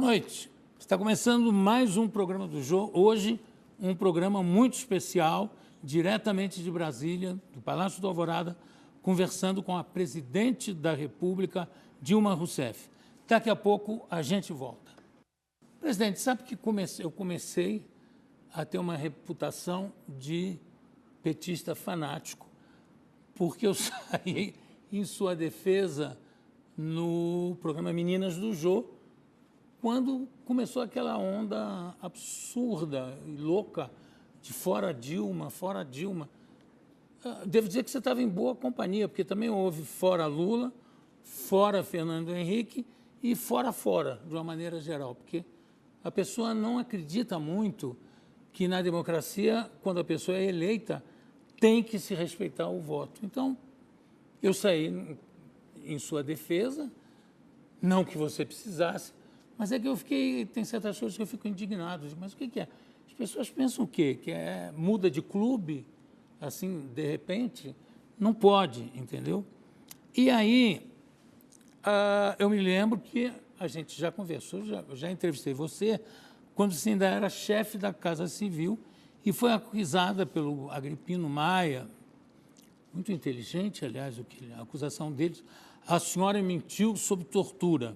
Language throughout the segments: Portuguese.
Boa noite. Está começando mais um programa do Jô. Hoje, um programa muito especial, diretamente de Brasília, do Palácio do Alvorada, conversando com a presidente da República, Dilma Rousseff. Daqui a pouco a gente volta. Presidente, sabe que eu comecei a ter uma reputação de petista fanático, porque eu saí em sua defesa no programa Meninas do Jô, quando começou aquela onda absurda e louca de fora Dilma, fora Dilma. Devo dizer que você estava em boa companhia, porque também houve fora Lula, fora Fernando Henrique e fora, de uma maneira geral, porque a pessoa não acredita muito que na democracia, quando a pessoa é eleita, tem que se respeitar o voto. Então, eu saí em sua defesa, não que você precisasse, mas é que eu fiquei, tem certas coisas que eu fico indignado. Mas o que é? As pessoas pensam o quê? Que muda de clube, assim, de repente? Não pode, entendeu? E aí, eu me lembro que a gente já conversou, já entrevistei você, quando você ainda era chefe da Casa Civil e foi acusada pelo Agripino Maia, muito inteligente, aliás, a acusação deles, a senhora mentiu sob tortura.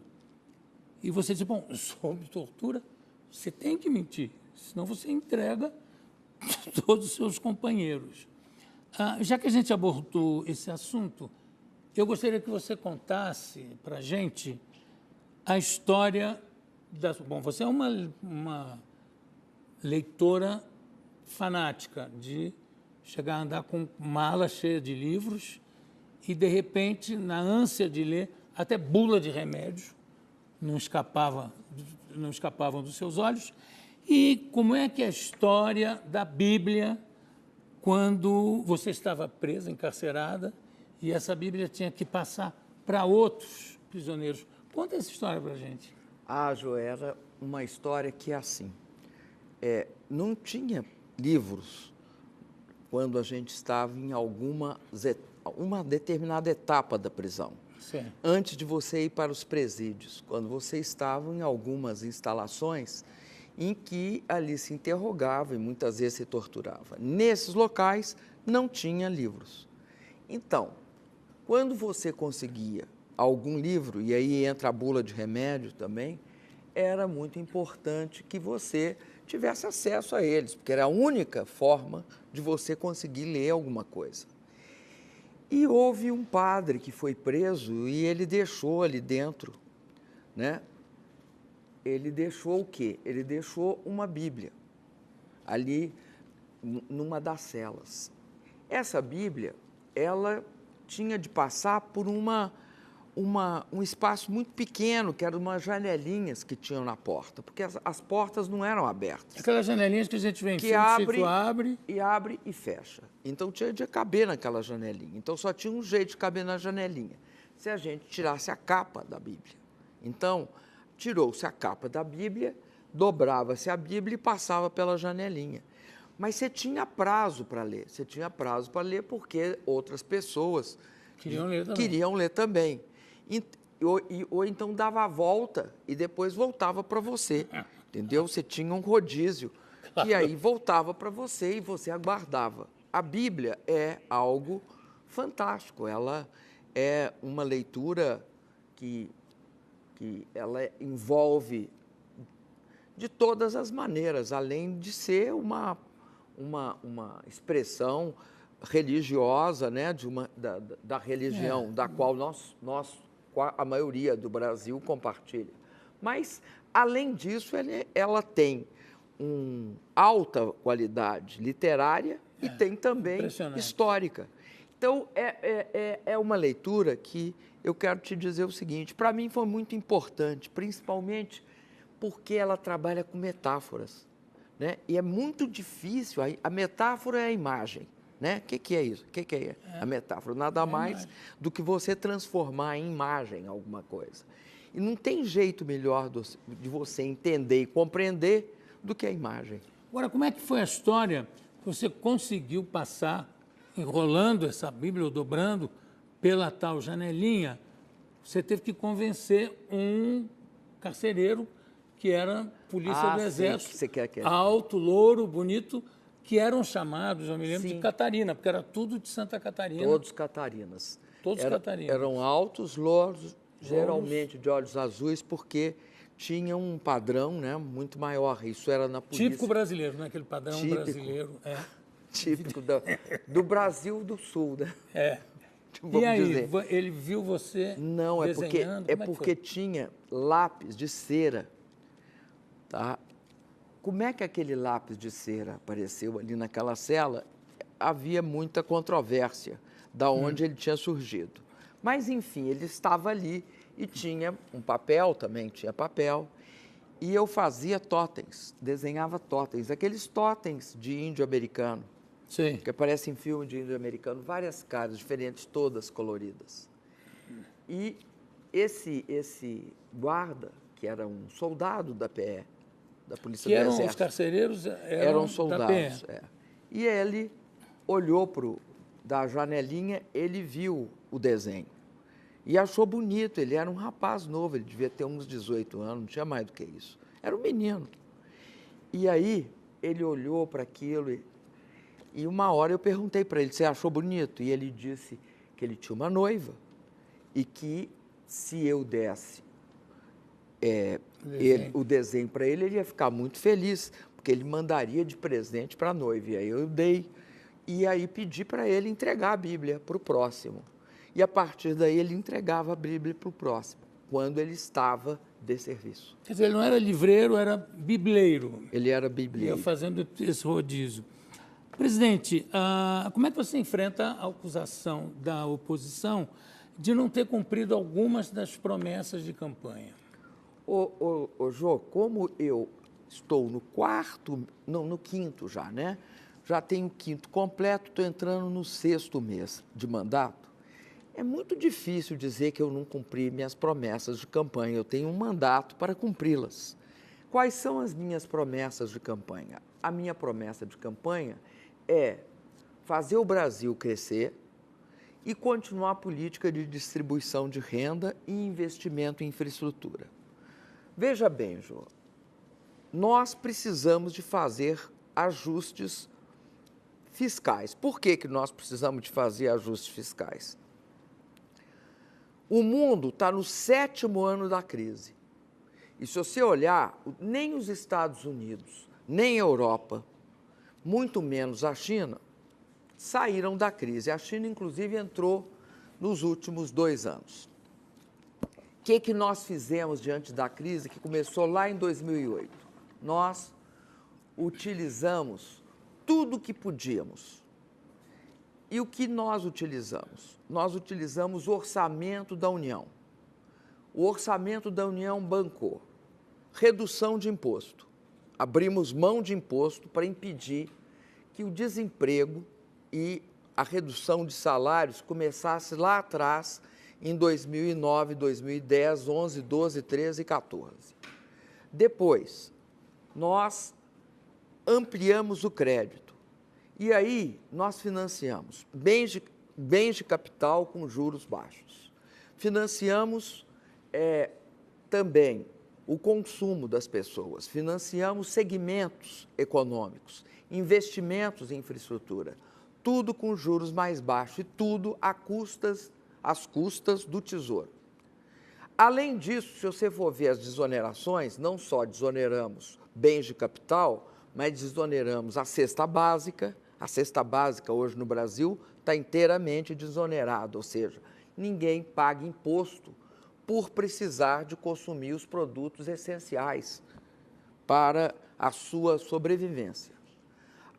E você disse, bom, sob tortura, você tem que mentir, senão você entrega todos os seus companheiros. Já que a gente abordou esse assunto, eu gostaria que você contasse para a gente a história Bom, você é uma leitora fanática de chegar a andar com mala cheia de livros e, de repente, na ânsia de ler, até bula de remédio não escapavam dos seus olhos. E como é que é a história da Bíblia quando você estava presa, encarcerada, e essa Bíblia tinha que passar para outros prisioneiros? Conta essa história para a gente. Jo, era uma história que é assim. Não tinha livros quando a gente estava em uma determinada etapa da prisão. Certo. Antes de você ir para os presídios, quando você estava em algumas instalações em que ali se interrogava e muitas vezes se torturava. Nesses locais não tinha livros. Então, quando você conseguia algum livro, e aí entra a bula de remédio também, era muito importante que você tivesse acesso a eles, porque era a única forma de você conseguir ler alguma coisa. E houve um padre que foi preso e ele deixou ali dentro, né? Ele deixou o quê? Ele deixou uma Bíblia ali numa das celas. Essa Bíblia, ela tinha de passar por um espaço muito pequeno, que eram umas janelinhas que tinham na porta, porque as portas não eram abertas. Aquelas janelinhas que a gente vê em filme, abre e fecha. Então tinha de caber naquela janelinha. Então só tinha um jeito de caber na janelinha, se a gente tirasse a capa da Bíblia. Então, tirou-se a capa da Bíblia, dobrava-se a Bíblia e passava pela janelinha. Mas você tinha prazo para ler. Você tinha prazo para ler porque outras pessoas queriam ler também. Ou então dava a volta e depois voltava para você, entendeu? Você tinha um rodízio, que aí voltava para você e você aguardava. A Bíblia é algo fantástico, ela é uma leitura que ela envolve de todas as maneiras, além de ser uma expressão religiosa, né, da religião da qual a maioria do Brasil compartilha. Mas, além disso, ela tem uma alta qualidade literária e tem também histórica. Então, é uma leitura que eu quero te dizer o seguinte, para mim foi muito importante, principalmente porque ela trabalha com metáforas, né? E é muito difícil, a metáfora é a imagem. Né? O que é isso? O que é a metáfora? Nada mais do que você transformar em imagem alguma coisa. E não tem jeito melhor de você entender e compreender do que a imagem. Agora, como é que foi a história que você conseguiu passar, enrolando essa Bíblia, ou dobrando, pela tal janelinha? Você teve que convencer um carcereiro que era polícia do sei, Exército, que você quer que é. alto, louro, bonito, que eram chamados, eu me lembro, Sim. de Catarina, porque era tudo de Santa Catarina. Todos catarinas. Todos catarinas. Eram altos, louros, geralmente de olhos azuis, porque tinham um padrão, né, muito maior. Isso era na polícia. Típico brasileiro, né? Aquele padrão Típico. Brasileiro. É. Típico do Brasil do Sul, né? É. Vamos E aí, dizer. ele viu você Não, desenhando? é Como que porque foi? tinha lápis de cera, tá? Como é que aquele lápis de cera apareceu ali naquela cela? Havia muita controvérsia da onde ele tinha surgido. Mas, enfim, ele estava ali e tinha um papel também, tinha papel. E eu fazia totens, desenhava totens, aqueles totens de índio americano, Sim. que aparecem em filme de índio americano, várias caras diferentes, todas coloridas. E esse guarda, que era um soldado da PE, da Polícia Que do eram os Exército, carcereiros eram da soldados. PE. E ele olhou da janelinha, ele viu o desenho e achou bonito. Ele era um rapaz novo, ele devia ter uns 18 anos, não tinha mais do que isso. Era um menino. E aí ele olhou para aquilo e uma hora eu perguntei para ele, você achou bonito? E ele disse que ele tinha uma noiva e que se eu desse o desenho para ele, ele ia ficar muito feliz, porque ele mandaria de presente para a noiva. E aí eu dei. E aí pedi para ele entregar a Bíblia para o próximo. E a partir daí ele entregava a Bíblia para o próximo, quando ele estava de serviço. Quer dizer, ele não era livreiro, era bibleiro. Ele era bibleiro. Ia fazendo esse rodízio. Presidente, como é que você enfrenta a acusação da oposição de não ter cumprido algumas das promessas de campanha? Ô Jô, como eu estou no quinto já, né? Já tenho o quinto completo, estou entrando no 6º mês de mandato. É muito difícil dizer que eu não cumpri minhas promessas de campanha. Eu tenho um mandato para cumpri-las. Quais são as minhas promessas de campanha? A minha promessa de campanha é fazer o Brasil crescer e continuar a política de distribuição de renda e investimento em infraestrutura. Veja bem, Jô, nós precisamos de fazer ajustes fiscais. Por que nós precisamos de fazer ajustes fiscais? O mundo está no 7º ano da crise. E se você olhar, nem os Estados Unidos, nem a Europa, muito menos a China, saíram da crise. A China, inclusive, entrou nos últimos 2 anos. O que nós fizemos diante da crise que começou lá em 2008? Nós utilizamos tudo o que podíamos. E o que nós utilizamos? Nós utilizamos o orçamento da União. O orçamento da União bancou redução de imposto. Abrimos mão de imposto para impedir que o desemprego e a redução de salários começasse lá atrás, em 2009, 2010, 11, 12, 13 e 14. Depois, nós ampliamos o crédito. E aí, nós financiamos bens de capital com juros baixos. Financiamos também o consumo das pessoas. Financiamos segmentos econômicos, investimentos em infraestrutura. Tudo com juros mais baixos e tudo às custas do Tesouro. Além disso, se você for ver as desonerações, não só desoneramos bens de capital, mas desoneramos a cesta básica. A cesta básica hoje no Brasil está inteiramente desonerada, ou seja, ninguém paga imposto por precisar de consumir os produtos essenciais para a sua sobrevivência.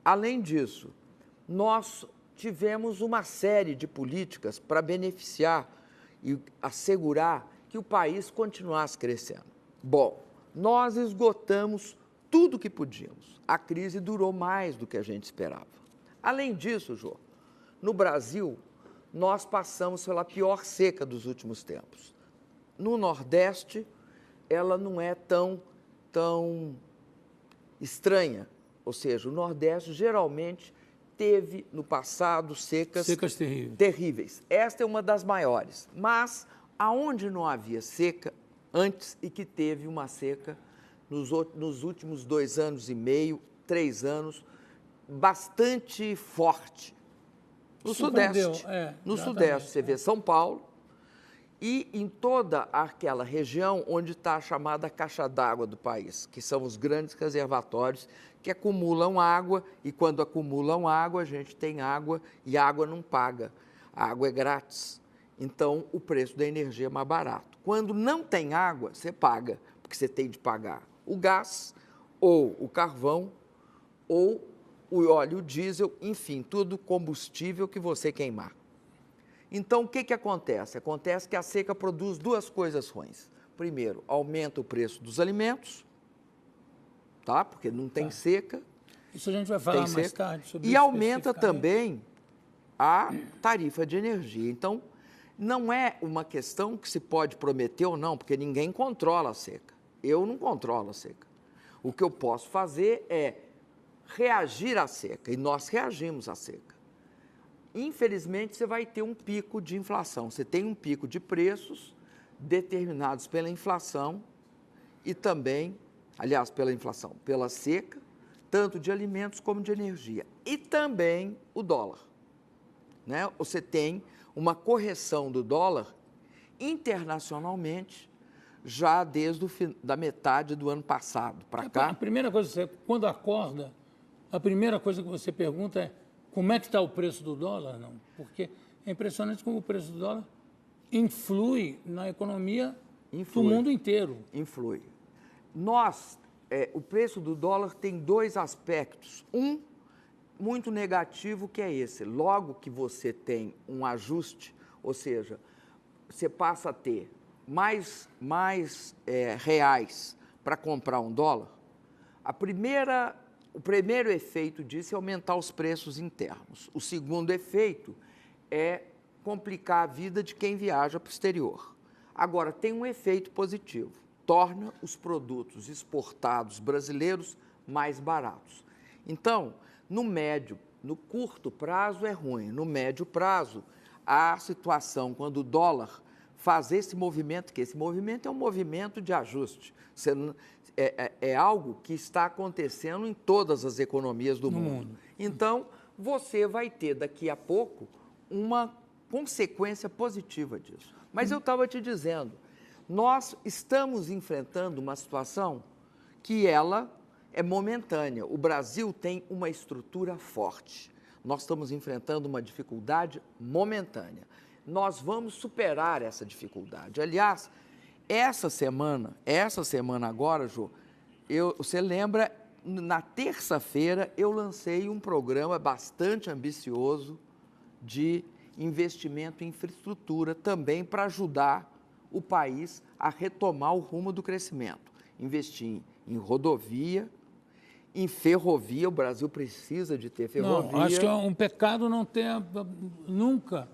Além disso, nós tivemos uma série de políticas para beneficiar e assegurar que o país continuasse crescendo. Bom, nós esgotamos tudo o que podíamos. A crise durou mais do que a gente esperava. Além disso, Jô, no Brasil, nós passamos pela pior seca dos últimos tempos. No Nordeste, ela não é tão estranha. Ou seja, o Nordeste geralmente teve, no passado, secas terríveis. Esta é uma das maiores. Mas, aonde não havia seca antes e que teve uma seca nos últimos 2 anos e meio, 3 anos, bastante forte. No Sudeste. No Sudeste, você vê São Paulo e em toda aquela região onde está a chamada caixa d'água do país, que são os grandes reservatórios que acumulam água, e quando acumulam água, a gente tem água e a água não paga. A água é grátis. Então, o preço da energia é mais barato. Quando não tem água, você paga, porque você tem de pagar o gás, ou o carvão, ou o óleo diesel, enfim, tudo combustível que você queimar. Então, o que acontece? Acontece que a seca produz 2 coisas ruins. Primeiro, aumenta o preço dos alimentos, tá? Porque não tem seca. Isso a gente vai falar mais tarde sobre isso. E aumenta também a tarifa de energia. Então, não é uma questão que se pode prometer ou não, porque ninguém controla a seca. Eu não controlo a seca. O que eu posso fazer é reagir à seca, e nós reagimos à seca. Infelizmente, você vai ter um pico de inflação. Você tem um pico de preços determinados pela inflação e também, aliás, pela inflação, pela seca, tanto de alimentos como de energia. E também o dólar, né? Você tem uma correção do dólar internacionalmente já desde da metade do ano passado para cá. A primeira coisa, você, quando acorda, a primeira coisa que você pergunta é como é que está o preço do dólar? Não, porque é impressionante como o preço do dólar influi na economia do mundo inteiro. Influi. O preço do dólar tem 2 aspectos. Um muito negativo, que é esse. Logo que você tem um ajuste, ou seja, você passa a ter mais reais para comprar um dólar, o primeiro efeito disso é aumentar os preços internos. O segundo efeito é complicar a vida de quem viaja para o exterior. Agora, tem um efeito positivo, torna os produtos exportados brasileiros mais baratos. Então, no curto prazo é ruim, no médio prazo, a situação quando o dólar faz esse movimento, que esse movimento é um movimento de ajuste, é algo que está acontecendo em todas as economias do mundo. Então, você vai ter daqui a pouco uma consequência positiva disso. Mas eu estava te dizendo, nós estamos enfrentando uma situação que ela é momentânea. O Brasil tem uma estrutura forte. Nós estamos enfrentando uma dificuldade momentânea. Nós vamos superar essa dificuldade. Aliás, essa semana agora, Jô, você lembra, na terça-feira eu lancei um programa bastante ambicioso de investimento em infraestrutura também para ajudar o país a retomar o rumo do crescimento. Investir em rodovia, em ferrovia, o Brasil precisa de ter ferrovia. Não, acho que é um pecado nunca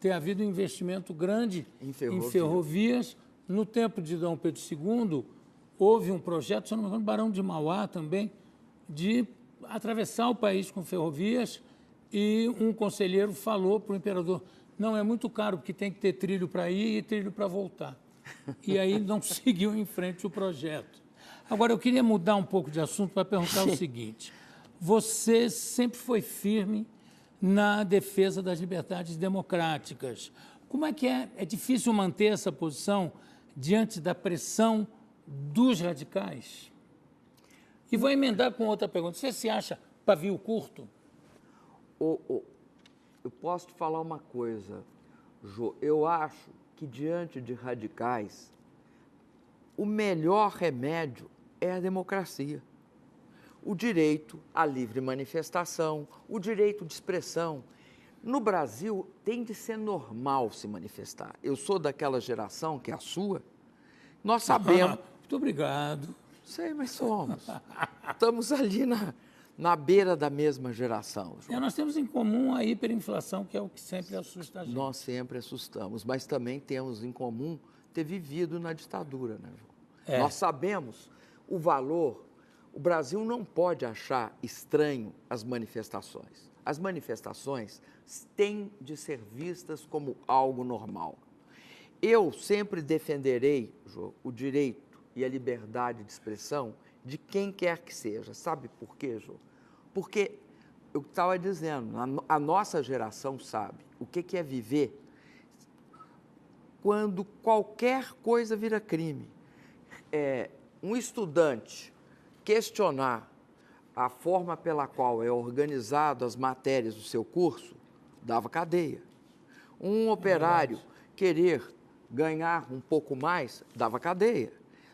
ter havido um investimento grande em ferrovias. No tempo de Dom Pedro II, houve um projeto, se não me engano, Barão de Mauá também, de atravessar o país com ferrovias, e um conselheiro falou para o imperador, não, é muito caro, porque tem que ter trilho para ir e trilho para voltar. E aí não seguiu em frente o projeto. Agora, eu queria mudar um pouco de assunto para perguntar o seguinte, você sempre foi firme na defesa das liberdades democráticas. Como é que é? É difícil manter essa posição diante da pressão dos radicais? E vou emendar com outra pergunta. Você se acha pavio curto? Eu posso te falar uma coisa, Jô. Eu acho que diante de radicais, o melhor remédio é a democracia. O direito à livre manifestação, o direito de expressão. No Brasil, tem de ser normal se manifestar. Eu sou daquela geração, que é a sua, nós sabemos... Muito obrigado. Sei, mas somos. Estamos ali na beira da mesma geração, João. Nós temos em comum a hiperinflação, que é o que sempre assusta a gente. Nós sempre assustamos, mas também temos em comum ter vivido na ditadura, né, João? Nós sabemos o valor. O Brasil não pode achar estranho as manifestações. As manifestações têm de ser vistas como algo normal. Eu sempre defenderei, Jô, o direito e a liberdade de expressão de quem quer que seja. Sabe por quê, Jô? Porque eu estava dizendo, a nossa geração sabe o que é viver quando qualquer coisa vira crime. Um estudante questionar a forma pela qual é organizado as matérias do seu curso, dava cadeia. Um operário querer ganhar um pouco mais, dava cadeia.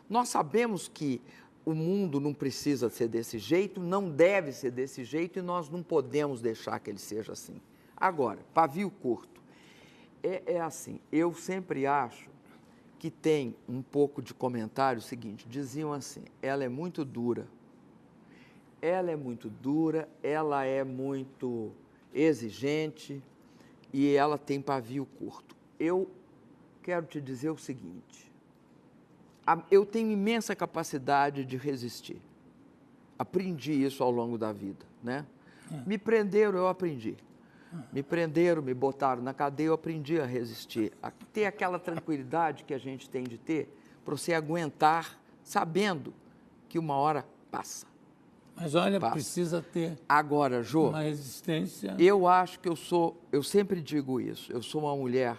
Nós sabemos que o mundo não precisa ser desse jeito, não deve ser desse jeito e nós não podemos deixar que ele seja assim. Agora, pavio curto. É assim, eu sempre acho que tem um pouco de comentário seguinte, diziam assim, ela é muito dura, ela é muito exigente e ela tem pavio curto. Eu quero te dizer o seguinte, eu tenho imensa capacidade de resistir. Aprendi isso ao longo da vida, né? Me prenderam, eu aprendi. Me prenderam, me botaram na cadeia, eu aprendi a resistir. A ter aquela tranquilidade que a gente tem de ter para você aguentar, sabendo que uma hora passa. Mas olha, precisa ter agora, Jô, uma resistência. Eu acho que eu sempre digo isso, eu sou uma mulher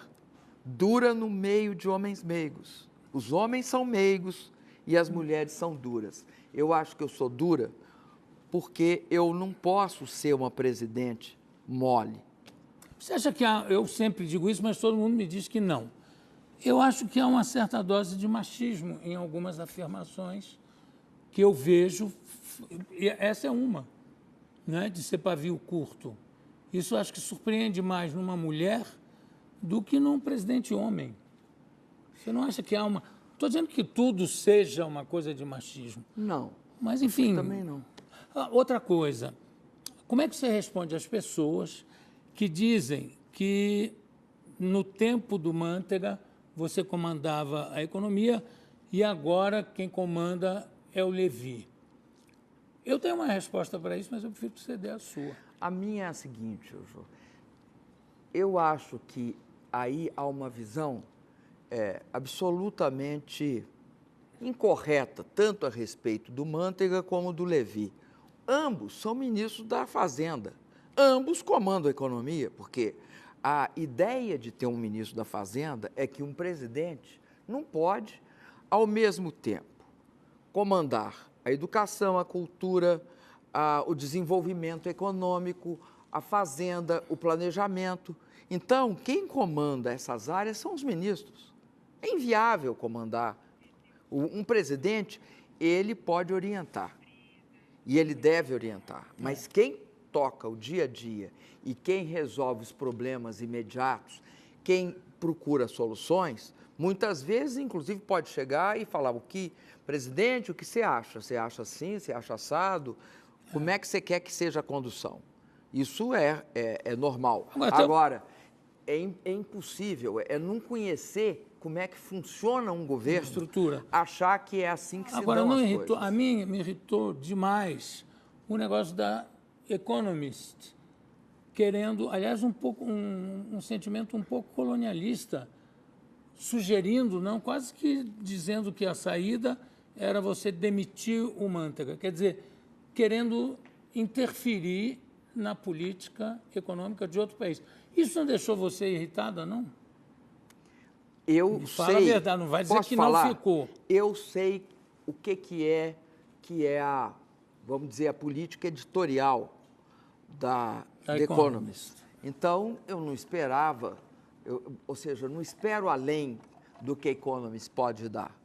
dura no meio de homens meigos. Os homens são meigos e as mulheres são duras. Eu acho que eu sou dura porque eu não posso ser uma presidente mole. Você acha que eu sempre digo isso, mas todo mundo me diz que não. Eu acho que há uma certa dose de machismo em algumas afirmações que eu vejo, e essa é uma, né, de ser pavio curto. Isso eu acho que surpreende mais numa mulher do que num presidente homem. Você não acha que há uma... Estou dizendo que tudo seja uma coisa de machismo. Não. Mas, enfim... Também não. Outra coisa, como é que você responde às pessoas que dizem que no tempo do Mantega você comandava a economia e agora quem comanda é o Levi? Eu tenho uma resposta para isso, mas eu prefiro que você dê a sua. A minha é a seguinte, Jô. Eu acho que aí há uma visão absolutamente incorreta, tanto a respeito do Mantega como do Levi. Ambos são ministros da Fazenda. Ambos comandam a economia, porque a ideia de ter um ministro da Fazenda é que um presidente não pode, ao mesmo tempo, comandar a educação, a cultura, o desenvolvimento econômico, a Fazenda, o planejamento. Então, quem comanda essas áreas são os ministros. É inviável comandar. Um presidente, ele pode orientar. E ele deve orientar, mas quem toca o dia a dia e quem resolve os problemas imediatos, quem procura soluções, muitas vezes, inclusive, pode chegar e falar presidente, o que você acha? Você acha assim, você acha assado? Como é que você quer que seja a condução? Isso é normal. Agora, é impossível, não conhecer como é que funciona um governo, estrutura, achar que é assim que se Agora, dão não as irritou, coisas. A mim me irritou demais o negócio da Economist, querendo, aliás, um sentimento um pouco colonialista, sugerindo, não, quase que dizendo que a saída era você demitir o Mantega, quer dizer, querendo interferir na política econômica de outro país. Isso não deixou você irritada, não? Fala a verdade, não vai dizer que não ficou. Eu sei o que é a, vamos dizer, a política editorial da The Economist. Então, eu não esperava, ou seja, eu não espero além do que a Economist pode dar.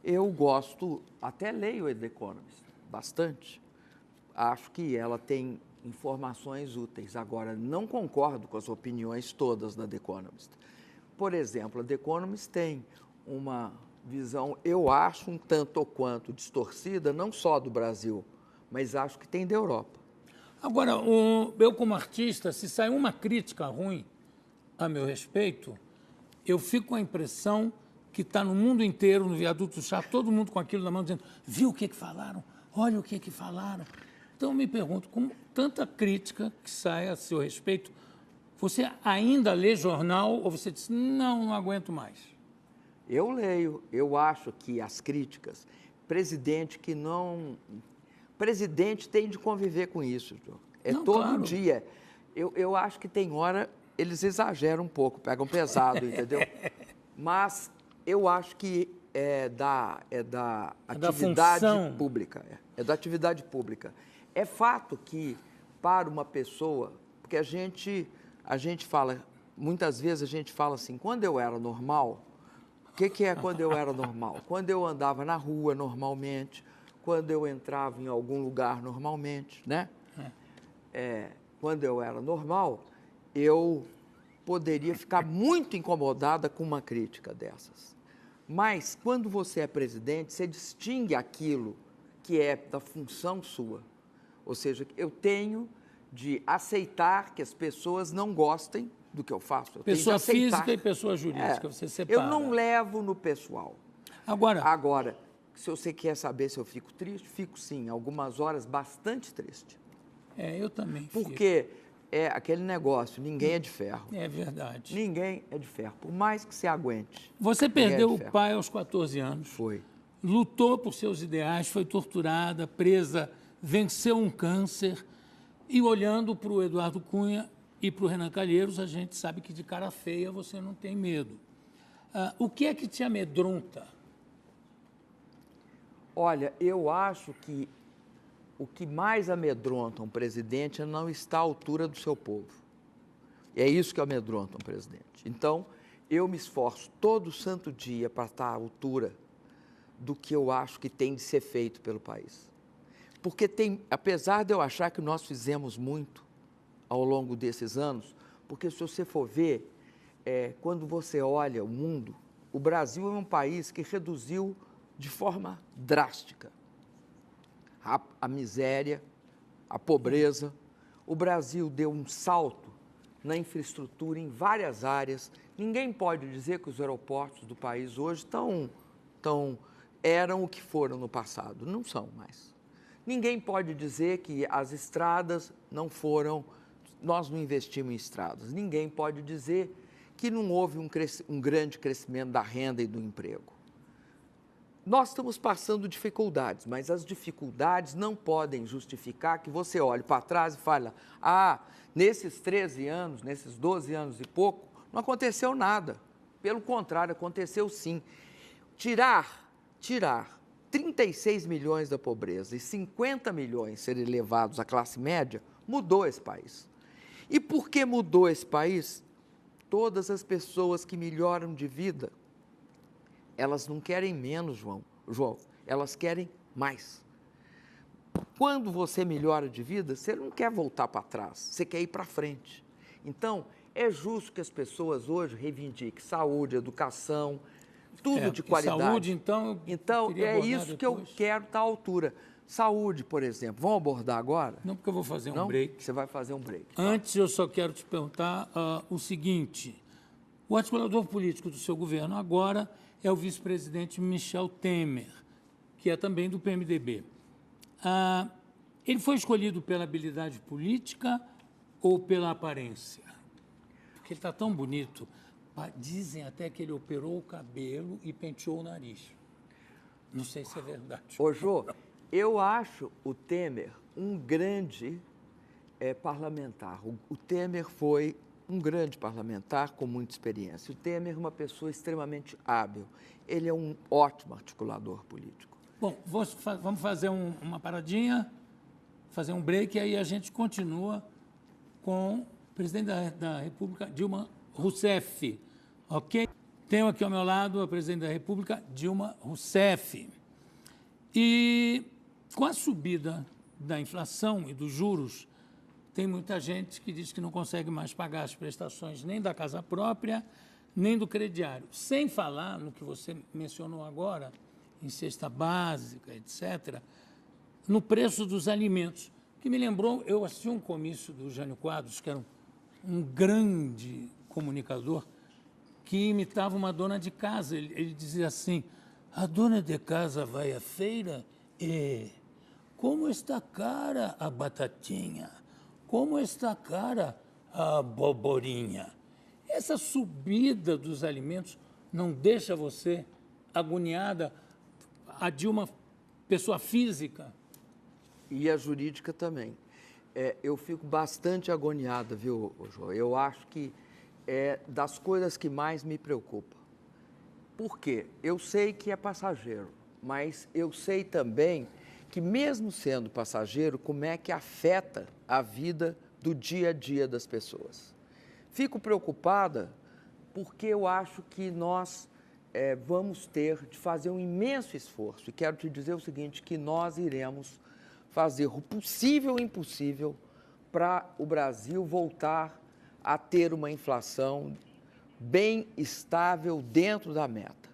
Eu gosto, até leio a The Economist, bastante. Acho que ela tem informações úteis. Agora, não concordo com as opiniões todas da The Economist. Por exemplo, a The Economist tem uma visão, eu acho, um tanto ou quanto distorcida, não só do Brasil, mas acho que tem da Europa. Agora, eu como artista, se sair uma crítica ruim a meu respeito, eu fico com a impressão que está no mundo inteiro, no viaduto do chá, todo mundo com aquilo na mão, dizendo, viu o que falaram? Olha o que falaram. Então, eu me pergunto, com tanta crítica que sai a seu respeito, você ainda lê jornal ou você diz, não aguento mais? Eu leio, eu acho que as críticas, presidente que não... Presidente tem de conviver com isso, João. É Não, todo claro. dia. Eu acho que tem hora, eles exageram um pouco, pegam pesado, entendeu? Mas eu acho que é da atividade função. pública. É da atividade pública. É fato que, para uma pessoa, porque a gente fala, muitas vezes a gente fala assim, quando eu era normal, o que é quando eu era normal? Quando eu andava na rua normalmente, quando eu entrava em algum lugar normalmente, né? Quando eu era normal, eu poderia ficar muito incomodada com uma crítica dessas. Mas, quando você é presidente, você distingue aquilo que é da função sua. Ou seja, eu tenho de aceitar que as pessoas não gostem do que eu faço. Eu tenho de Pessoa aceitar. física e pessoa jurídica, você separa. Eu não levo no pessoal. Agora, se você quer saber se eu fico triste, fico sim, algumas horas bastante triste. Eu também fico. Porque é aquele negócio, ninguém é de ferro. É verdade. Ninguém é de ferro, por mais que você aguente. Você perdeu o pai aos 14 anos. Foi. Lutou por seus ideais, foi torturada, presa, venceu um câncer. E olhando para o Eduardo Cunha e para o Renan Calheiros, a gente sabe que de cara feia você não tem medo. O que é que te amedronta? Olha, eu acho que o que mais amedronta um presidente é não estar à altura do seu povo. É isso que amedronta um presidente. Então, eu me esforço todo santo dia para estar à altura do que eu acho que tem de ser feito pelo país. Porque apesar de eu achar que nós fizemos muito ao longo desses anos, porque se você for ver, quando você olha o mundo, o Brasil é um país que reduziu de forma drástica a miséria, a pobreza. O Brasil deu um salto na infraestrutura em várias áreas. Ninguém pode dizer que os aeroportos do país hoje eram o que foram no passado. Não são mais. Ninguém pode dizer que as estradas não foram... Nós não investimos em estradas. Ninguém pode dizer que não houve um grande crescimento da renda e do emprego. Nós estamos passando dificuldades, mas as dificuldades não podem justificar que você olhe para trás e fale, nesses 13 anos, nesses 12 anos e pouco, não aconteceu nada. Pelo contrário, aconteceu sim. Tirar 36 milhões da pobreza e 50 milhões serem levados à classe média, mudou esse país. E por que mudou esse país? Todas as pessoas que melhoram de vida, elas não querem menos, João, elas querem mais. Quando você melhora de vida, você não quer voltar para trás, você quer ir para frente. Então, é justo que as pessoas hoje reivindiquem saúde, educação, tudo de qualidade. Saúde, então é isso que eu quero estar à altura. Saúde, por exemplo. Vamos abordar agora? Não, porque eu vou fazer um break. Você vai fazer um break. Antes, eu só quero te perguntar o seguinte. O articulador político do seu governo agora é o vice-presidente Michel Temer, que é também do PMDB. Ele foi escolhido pela habilidade política ou pela aparência? Porque ele está tão bonito. Dizem até que ele operou o cabelo e penteou o nariz. Não sei se é verdade. Ô, Jô, eu acho o Temer um grande parlamentar. O Temer foi um grande parlamentar com muita experiência. O Temer é uma pessoa extremamente hábil. Ele é um ótimo articulador político. Bom, vamos fazer uma paradinha, fazer um break, e aí a gente continua com o presidente da República, Dilma Rousseff. Ok? Tenho aqui ao meu lado a presidente da República, Dilma Rousseff. E com a subida da inflação e dos juros, tem muita gente que diz que não consegue mais pagar as prestações nem da casa própria, nem do crediário. Sem falar no que você mencionou agora, em cesta básica, etc., no preço dos alimentos, que me lembrou, eu assisti um comício do Jânio Quadros, que era um grande comunicador, que imitava uma dona de casa. Ele dizia assim, a dona de casa vai à feira e... Como está cara a batatinha? Como está cara a aboborinha? Essa subida dos alimentos não deixa você agoniada? A Dilma pessoa física. E a jurídica também. Eu fico bastante agoniada, viu, João? Eu acho que é das coisas que mais me preocupa. Por quê? Eu sei que é passageiro, mas eu sei também que mesmo sendo passageiro, como é que afeta a vida do dia a dia das pessoas. Fico preocupada porque eu acho que nós vamos ter de fazer um imenso esforço. E quero te dizer o seguinte, que nós iremos fazer o possível e o impossível para o Brasil voltar a ter uma inflação bem estável dentro da meta.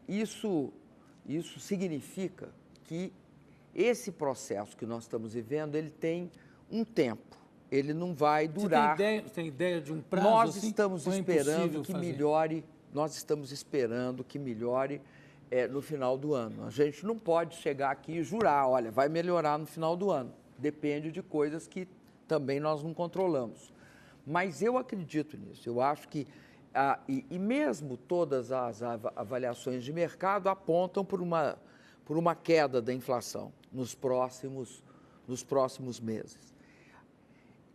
Isso significa que esse processo que nós estamos vivendo, ele tem um tempo, ele não vai durar. Você tem ideia de um prazo? Nós assim, estamos ou é esperando que fazer? melhore, no final do ano. A gente não pode chegar aqui e jurar, olha, vai melhorar no final do ano. Depende de coisas que também nós não controlamos. Mas eu acredito nisso, eu acho que e mesmo todas as avaliações de mercado apontam por uma queda da inflação nos próximos meses.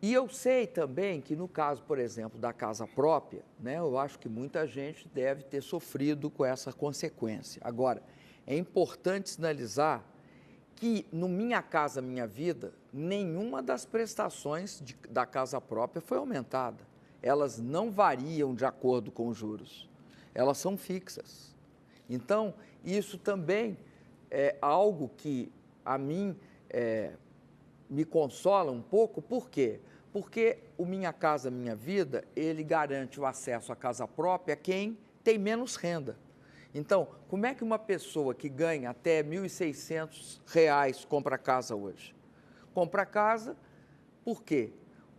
E eu sei também que no caso, por exemplo, da casa própria, né, eu acho que muita gente deve ter sofrido com essa consequência. Agora, é importante sinalizar que no Minha Casa Minha Vida, nenhuma das prestações da casa própria foi aumentada. Elas não variam de acordo com os juros, elas são fixas. Então, isso também é algo que a mim me consola um pouco. Por quê? Porque o Minha Casa Minha Vida, ele garante o acesso à casa própria a quem tem menos renda. Então, como é que uma pessoa que ganha até R$ 1.600 compra casa hoje? Compra casa por quê?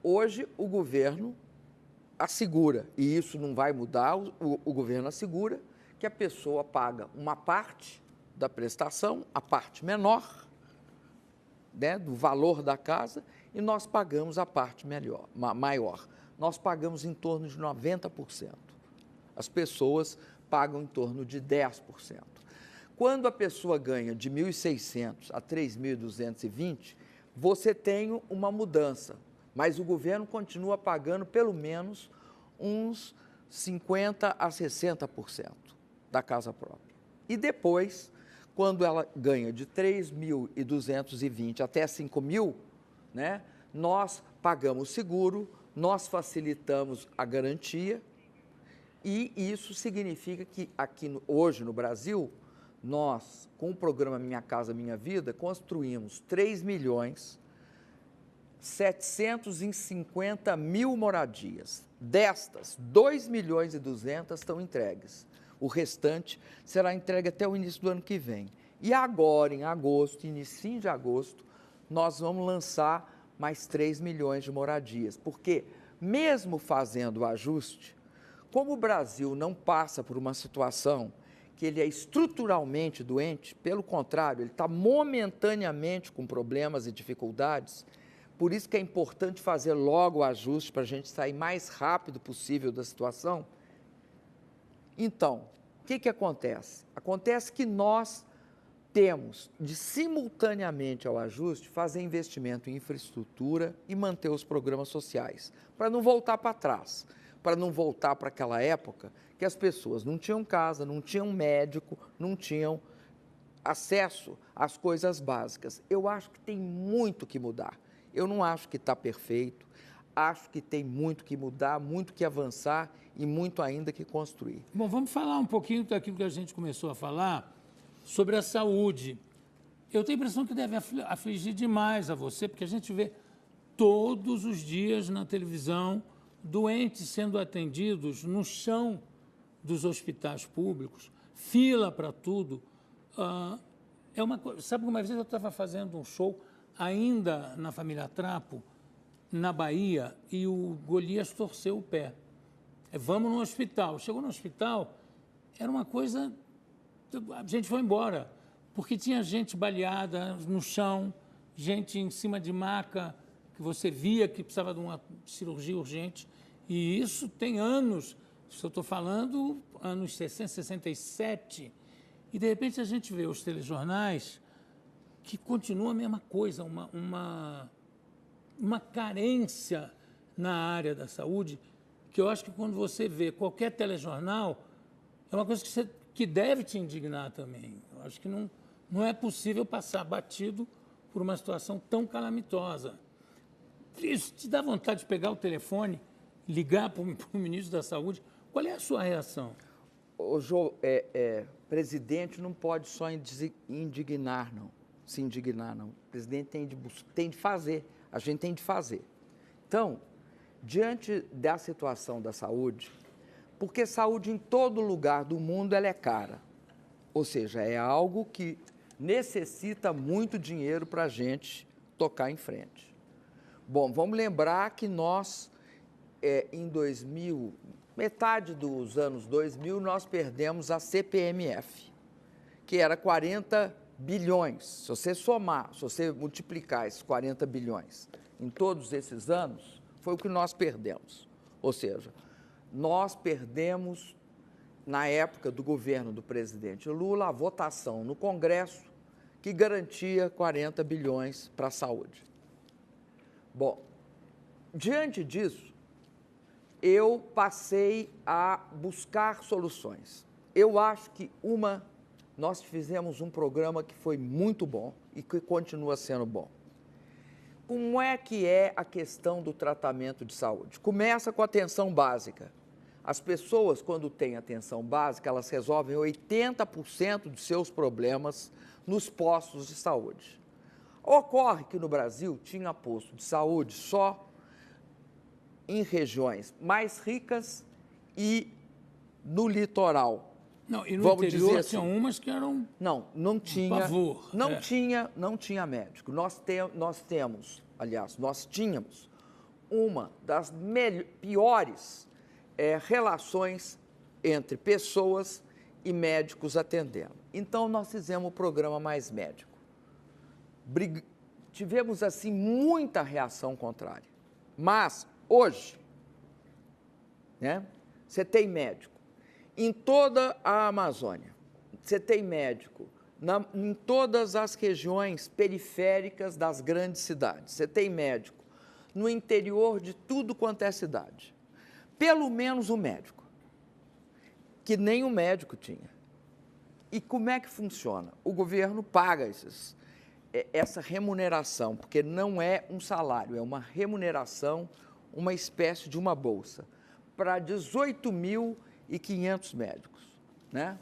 Hoje o governo assegura, e isso não vai mudar, o governo assegura que a pessoa paga uma parte da prestação, a parte menor, né, do valor da casa, e nós pagamos a parte maior. Nós pagamos em torno de 90%. As pessoas pagam em torno de 10%. Quando a pessoa ganha de 1.600 a 3.220, você tem uma mudança, mas o governo continua pagando pelo menos uns 50% a 60% da casa própria. E depois, quando ela ganha de 3.220 até 5.000, né, nós pagamos seguro, nós facilitamos a garantia, e isso significa que aqui hoje no Brasil, nós, com o programa Minha Casa Minha Vida, construímos 3.750.000 moradias. Destas, 2.200.000 estão entregues. O restante será entregue até o início do ano que vem. E agora, em agosto, início de agosto, nós vamos lançar mais 3 milhões de moradias. Porque, mesmo fazendo o ajuste, como o Brasil não passa por uma situação que ele é estruturalmente doente, pelo contrário, ele está momentaneamente com problemas e dificuldades, por isso que é importante fazer logo o ajuste para a gente sair mais rápido possível da situação. Então, o que acontece? Acontece que nós temos de, simultaneamente ao ajuste, fazer investimento em infraestrutura e manter os programas sociais, para não voltar para trás, para não voltar para aquela época que as pessoas não tinham casa, não tinham médico, não tinham acesso às coisas básicas. Eu acho que tem muito que mudar. Eu não acho que está perfeito, acho que tem muito que mudar, muito que avançar e muito ainda que construir. Bom, vamos falar um pouquinho daquilo que a gente começou a falar sobre a saúde. Eu tenho a impressão que deve afligir demais a você, porque a gente vê todos os dias na televisão doentes sendo atendidos no chão dos hospitais públicos, fila para tudo. Sabe, uma vez eu estava fazendo um show ainda na família Trapo, na Bahia, e o Golias torceu o pé. Vamos no hospital. Chegou no hospital, era uma coisa... A gente foi embora, porque tinha gente baleada no chão, gente em cima de maca, que você via que precisava de uma cirurgia urgente. E isso tem anos, se eu estou falando, anos 60, 67. E, de repente, a gente vê os telejornais que continuam a mesma coisa, uma carência na área da saúde, que eu acho que quando você vê qualquer telejornal, é uma coisa que deve te indignar também. Eu acho que não é possível passar batido por uma situação tão calamitosa. Isso te dá vontade de pegar o telefone, ligar para o ministro da Saúde? Qual é a sua reação? O Jô, presidente não pode só indignar, não. Se indignar, não. O presidente tem de fazer, a gente tem de fazer. Então, diante da situação da saúde, porque saúde em todo lugar do mundo ela é cara, ou seja, é algo que necessita muito dinheiro para a gente tocar em frente. Bom, vamos lembrar que nós, em 2000, metade dos anos 2000, nós perdemos a CPMF, que era 40 bilhões. Se você somar, se você multiplicar esses 40 bilhões em todos esses anos, foi o que nós perdemos. Ou seja, nós perdemos, na época do governo do presidente Lula, a votação no Congresso que garantia 40 bilhões para a saúde. Bom, diante disso, eu passei a buscar soluções. Eu acho que nós fizemos um programa que foi muito bom e que continua sendo bom. Como é que é a questão do tratamento de saúde? Começa com a atenção básica. As pessoas, quando têm atenção básica, elas resolvem 80% dos seus problemas nos postos de saúde. Ocorre que no Brasil tinha posto de saúde só em regiões mais ricas e no litoral. Não, e no interior assim, tinha umas que eram não tinha, pavor. Não tinha médico. Nós tínhamos uma das piores relações entre pessoas e médicos atendendo. Então, nós fizemos o programa Mais Médico. Tivemos, assim, muita reação contrária. Mas, hoje, né, você tem médico em toda a Amazônia, você tem médico em todas as regiões periféricas das grandes cidades, você tem médico no interior de tudo quanto é cidade. Pelo menos um médico, que nem o médico tinha. E como é que funciona? O governo paga essa remuneração, porque não é um salário, é uma remuneração, uma espécie de uma bolsa, para 18.500 médicos, né?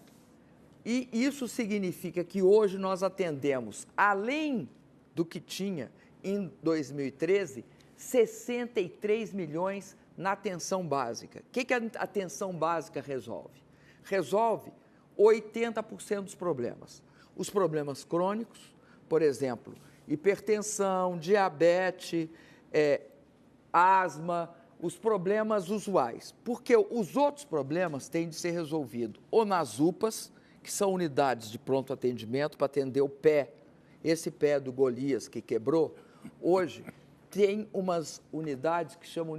E isso significa que hoje nós atendemos, além do que tinha em 2013, 63 milhões na atenção básica. O que a atenção básica resolve? Resolve 80% dos problemas. Os problemas crônicos, por exemplo, hipertensão, diabetes, asma, os problemas usuais. Porque os outros problemas têm de ser resolvidos ou nas UPAs, que são unidades de pronto atendimento para atender o pé, esse pé do Golias que quebrou. Hoje tem umas unidades que chamam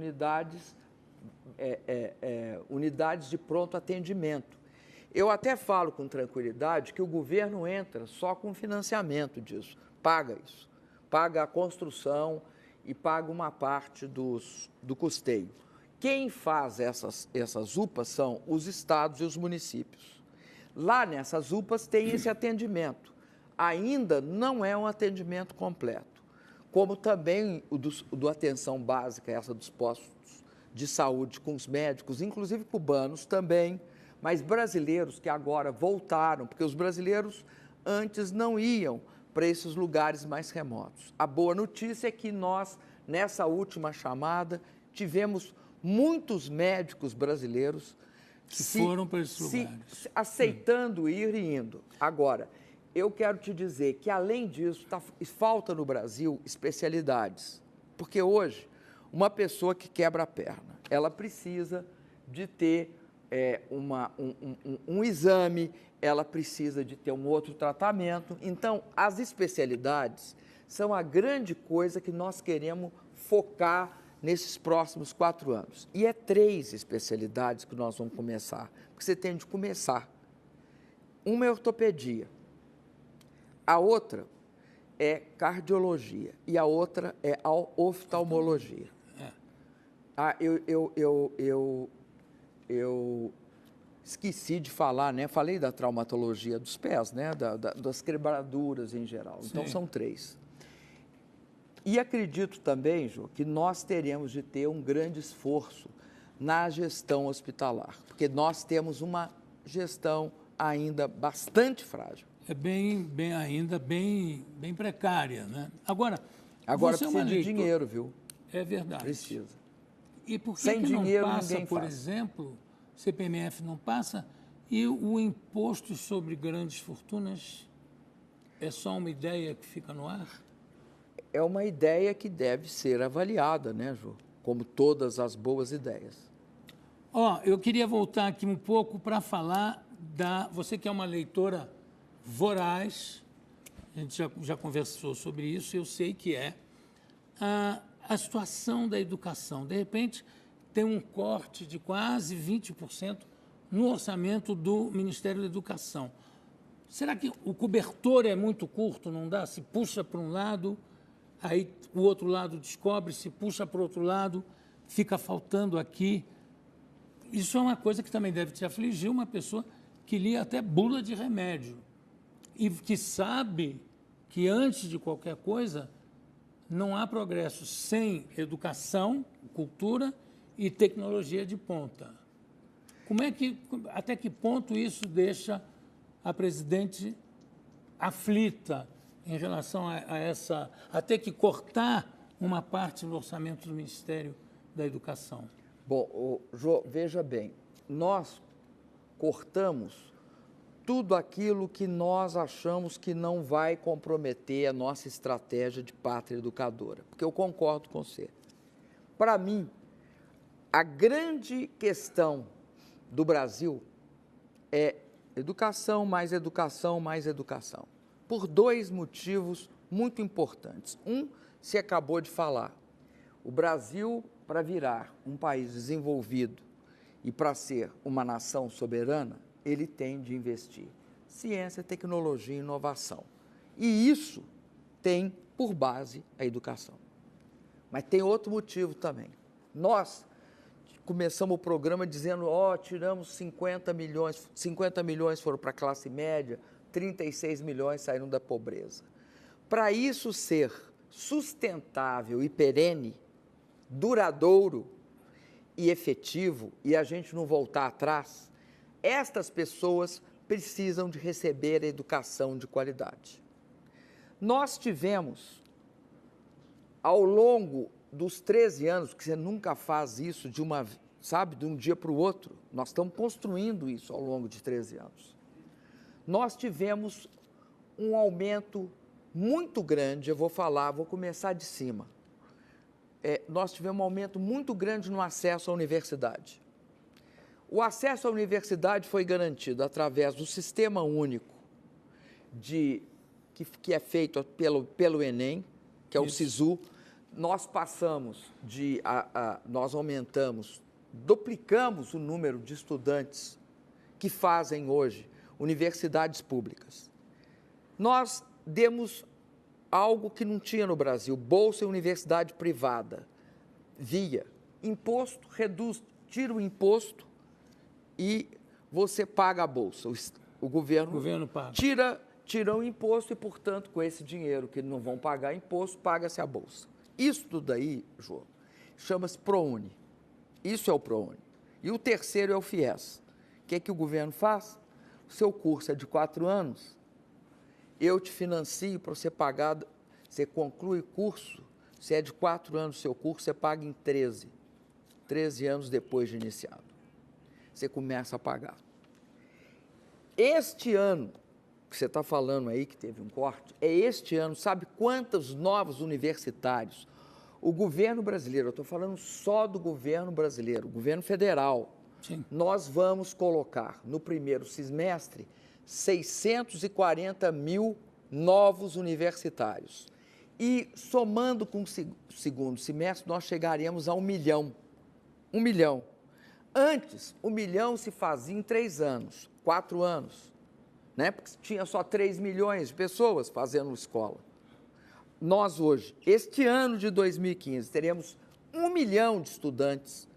unidades de pronto atendimento. Eu até falo com tranquilidade que o governo entra só com financiamento disso, paga isso, paga a construção e paga uma parte do custeio. Quem faz essas UPAs são os estados e os municípios. Lá nessas UPAs tem esse atendimento. Ainda não é um atendimento completo, como também o do atenção básica, essa dos postos de saúde com os médicos, inclusive cubanos também, mas brasileiros que agora voltaram, porque os brasileiros antes não iam para esses lugares mais remotos. A boa notícia é que nós, nessa última chamada, tivemos muitos médicos brasileiros que foram para esses lugares, aceitando ir e indo. Agora, eu quero te dizer que, além disso, falta no Brasil especialidades, porque hoje, uma pessoa que quebra a perna, ela precisa de ter um exame, ela precisa de ter um outro tratamento. Então, as especialidades são a grande coisa que nós queremos focar nesses próximos 4 anos. E 3 especialidades que nós vamos começar, porque você tem de começar. Uma é ortopedia, a outra é cardiologia e a outra é a oftalmologia. Eu esqueci de falar, né? Falei da traumatologia dos pés, né? Das quebraduras em geral. Sim. Então, são 3. E acredito também, Jô, que nós teremos de ter um grande esforço na gestão hospitalar, porque nós temos uma gestão ainda bastante frágil. É bem precária, né? Agora você precisa de dinheiro, viu? É verdade. Precisa. E por que Sem que dinheiro, não passa, ninguém por faz. exemplo, CPMF não passa e o imposto sobre grandes fortunas é só uma ideia que fica no ar? É uma ideia que deve ser avaliada, né, Jô? Como todas as boas ideias. Eu queria voltar aqui um pouco para falar você que é uma leitora voraz, a gente já conversou sobre isso, eu sei que é, a situação da educação. De repente, tem um corte de quase 20% no orçamento do Ministério da Educação. Será que o cobertor é muito curto, não dá? Se puxa para um lado, aí o outro lado descobre, se puxa para o outro lado, fica faltando aqui. Isso é uma coisa que também deve te afligir, uma pessoa que lia até bula de remédio e que sabe que, antes de qualquer coisa, não há progresso sem educação, cultura e tecnologia de ponta. Até que ponto isso deixa a presidente aflita em relação a ter que cortar uma parte do orçamento do Ministério da Educação? Bom, Jô, veja bem, nós cortamos tudo aquilo que nós achamos que não vai comprometer a nossa estratégia de pátria educadora, porque eu concordo com você. Para mim, a grande questão do Brasil é educação, mais educação, mais educação, por 2 motivos muito importantes. Se acabou de falar, o Brasil, para virar um país desenvolvido e para ser uma nação soberana, ele tem de investir ciência, tecnologia e inovação. E isso tem por base a educação. Mas tem outro motivo também. Nós começamos o programa dizendo, tiramos 50 milhões foram para a classe média, 36 milhões saíram da pobreza. Para isso ser sustentável e perene, duradouro e efetivo, e a gente não voltar atrás, estas pessoas precisam de receber educação de qualidade. Nós tivemos, ao longo dos 13 anos, que você nunca faz isso de um dia para o outro, nós estamos construindo isso ao longo de 13 anos. Nós tivemos um aumento muito grande, vou começar de cima. Nós tivemos um aumento muito grande no acesso à universidade. O acesso à universidade foi garantido através do Sistema Único, que é feito pelo Enem, que é o SISU. Nós nós aumentamos, duplicamos o número de estudantes que fazem hoje universidades públicas. Nós demos algo que não tinha no Brasil, bolsa em universidade privada, via imposto, tira o imposto e você paga a bolsa. O governo paga. Tira o imposto e, portanto, com esse dinheiro que não vão pagar imposto, paga-se a bolsa. Isso tudo aí, João, chama-se ProUni. Isso é o ProUni. E o terceiro é o FIES. O que é que o governo faz? O seu curso é de 4 anos, eu te financio para você pagar, você conclui o curso, se é de 4 anos o seu curso, você paga em 13 anos depois de iniciado. Você começa a pagar. Este ano, que você está falando aí que teve um corte, este ano, sabe quantos novos universitários o governo brasileiro, eu estou falando só do governo brasileiro, o governo federal, Sim. Nós vamos colocar no primeiro semestre 640 mil novos universitários. E somando com o segundo semestre, nós chegaremos a 1 milhão. 1 milhão. Antes, 1 milhão se fazia em 3 anos, 4 anos. né? Porque tinha só 3 milhões de pessoas fazendo escola. Nós hoje, este ano de 2015, teremos 1 milhão de estudantes,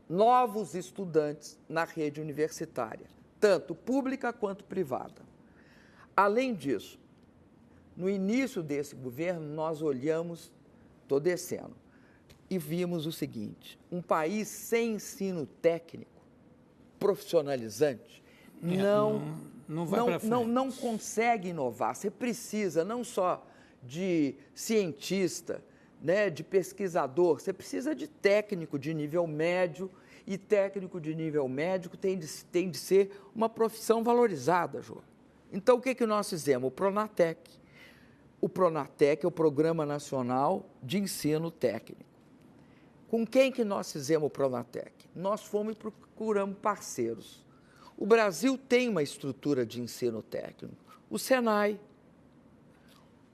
novos estudantes na rede universitária, tanto pública quanto privada. Além disso, no início desse governo, nós olhamos, estou descendo, e vimos o seguinte: um país sem ensino técnico, profissionalizante, não consegue inovar. Você precisa não só de cientista, né, de pesquisador, você precisa de técnico de nível médio, e técnico de nível médio tem de ser uma profissão valorizada, Jô. Então, o que nós fizemos? O Pronatec. O Pronatec é o Programa Nacional de Ensino Técnico. Com quem que nós fizemos o Pronatec? Nós fomos e procuramos parceiros. O Brasil tem uma estrutura de ensino técnico. O Senai,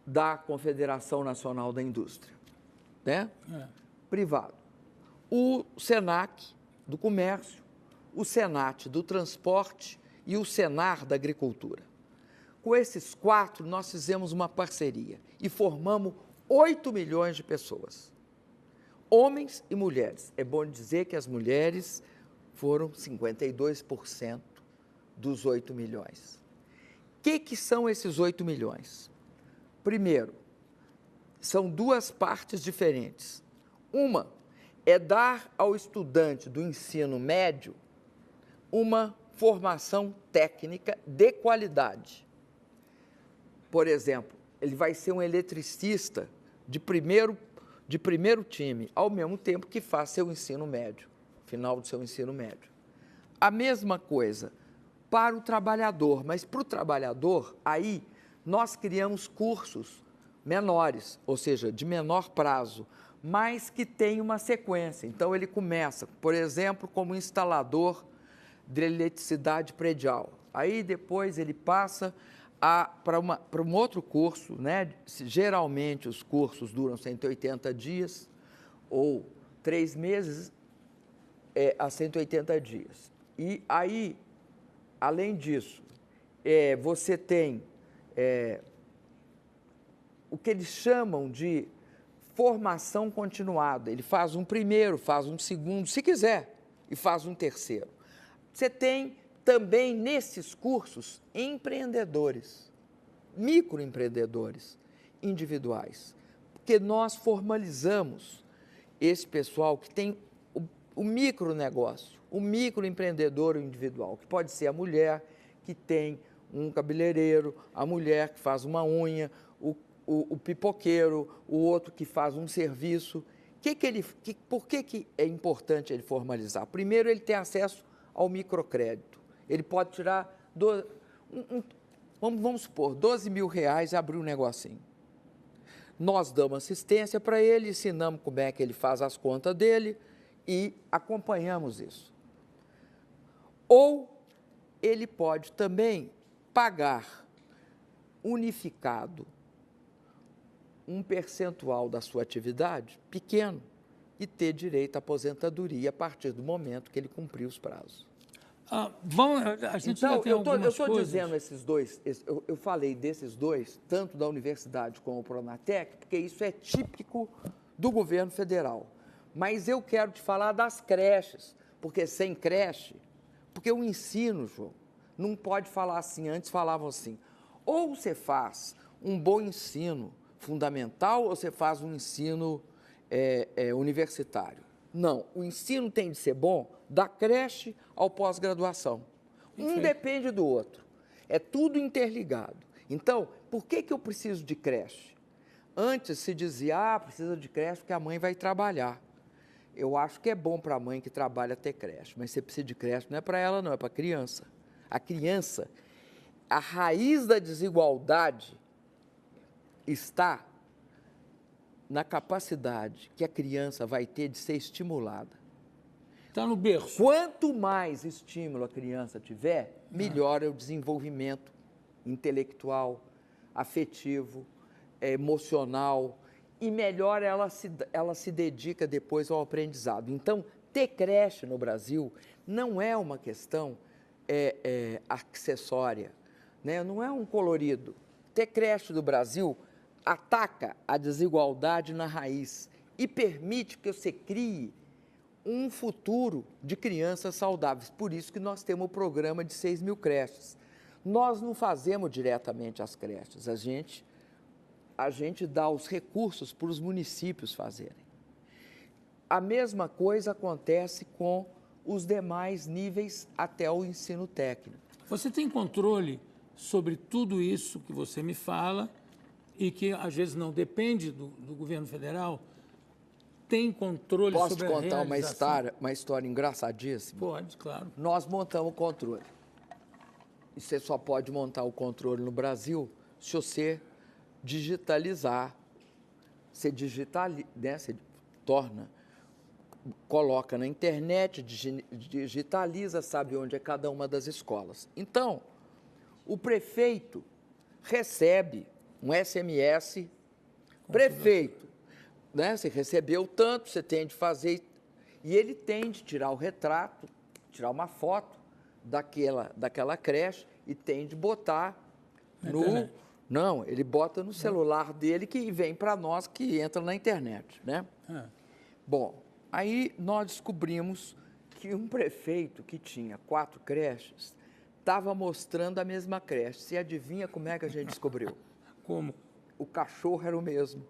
da Confederação Nacional da Indústria, né? Privado. O Senac, do Comércio, o Senat, do Transporte e o Senar, da Agricultura. Com esses 4, nós fizemos uma parceria e formamos 8 milhões de pessoas, homens e mulheres. É bom dizer que as mulheres foram 52% dos 8 milhões. O que são esses 8 milhões? Primeiro, são 2 partes diferentes. Uma é dar ao estudante do ensino médio uma formação técnica de qualidade. Por exemplo, ele vai ser um eletricista de primeiro time, ao mesmo tempo que faz seu ensino médio, final do seu ensino médio. A mesma coisa para o trabalhador, mas para o trabalhador, aí nós criamos cursos menores, ou seja, de menor prazo, mas que tem uma sequência. Então, ele começa, por exemplo, como instalador de eletricidade predial. Aí, depois, ele passa para um outro curso, né? Geralmente, os cursos duram 180 dias ou 3 meses a 180 dias. E aí, além disso, você tem o que eles chamam de formação continuada. Ele faz um primeiro, faz um segundo, se quiser, e faz um terceiro. Você tem também nesses cursos empreendedores, microempreendedores individuais, porque nós formalizamos esse pessoal que tem o micronegócio, o microempreendedor individual, que pode ser a mulher que tem um cabeleireiro, a mulher que faz uma unha, o pipoqueiro, o outro que faz um serviço. Por que é importante ele formalizar? Primeiro, ele tem acesso ao microcrédito. Ele pode tirar, vamos supor, R$12 mil e abrir um negocinho. Nós damos assistência para ele, ensinamos como é que ele faz as contas dele e acompanhamos isso. Ou ele pode também pagar unificado um percentual da sua atividade pequeno e ter direito à aposentadoria a partir do momento que ele cumprir os prazos. A gente então, já tem eu estou dizendo esses dois, eu falei desses dois, tanto da universidade como o Pronatec, porque isso é típico do governo federal. Mas eu quero te falar das creches, porque sem creche, porque o ensino, João, não pode falar assim, antes falavam assim, ou você faz um bom ensino fundamental ou você faz um ensino universitário. Não, o ensino tem de ser bom da creche ao pós-graduação. Um depende do outro. É tudo interligado. Então, por que eu preciso de creche? Antes se dizia, precisa de creche porque a mãe vai trabalhar. Eu acho que é bom para a mãe que trabalha ter creche, mas você precisa de creche, não é para ela não, é para a criança. A criança, a raiz da desigualdade está na capacidade que a criança vai ter de ser estimulada. Está no berço. Quanto mais estímulo a criança tiver, melhor é o desenvolvimento intelectual, afetivo, emocional, e melhor ela se dedica depois ao aprendizado. Então, ter creche no Brasil não é uma questão acessória, né? Não é um colorido. Ter creche do Brasil ataca a desigualdade na raiz e permite que você crie um futuro de crianças saudáveis. Por isso que nós temos o programa de 6 mil creches. Nós não fazemos diretamente as creches, a gente dá os recursos para os municípios fazerem. A mesma coisa acontece com os demais níveis até o ensino técnico. Você tem controle sobre tudo isso que você me fala e que às vezes não depende do governo federal? Tem controle sobre a realização? Posso te contar uma história engraçadíssima? Pode, claro. Nós montamos o controle. E você só pode montar o controle no Brasil se você digitalizar. Você né? Você coloca na internet, digitaliza, sabe onde é cada uma das escolas. Então, o prefeito recebe um SMS, prefeito, né? Você recebeu tanto, você tem de fazer, e ele tem de tirar o retrato, tirar uma foto daquela creche e tem de botar no... Não, ele bota no celular dele que vem para nós, que entra na internet, né? Bom, aí nós descobrimos que um prefeito que tinha 4 creches estava mostrando a mesma creche. Você adivinha como é que a gente descobriu? Como? O cachorro era o mesmo.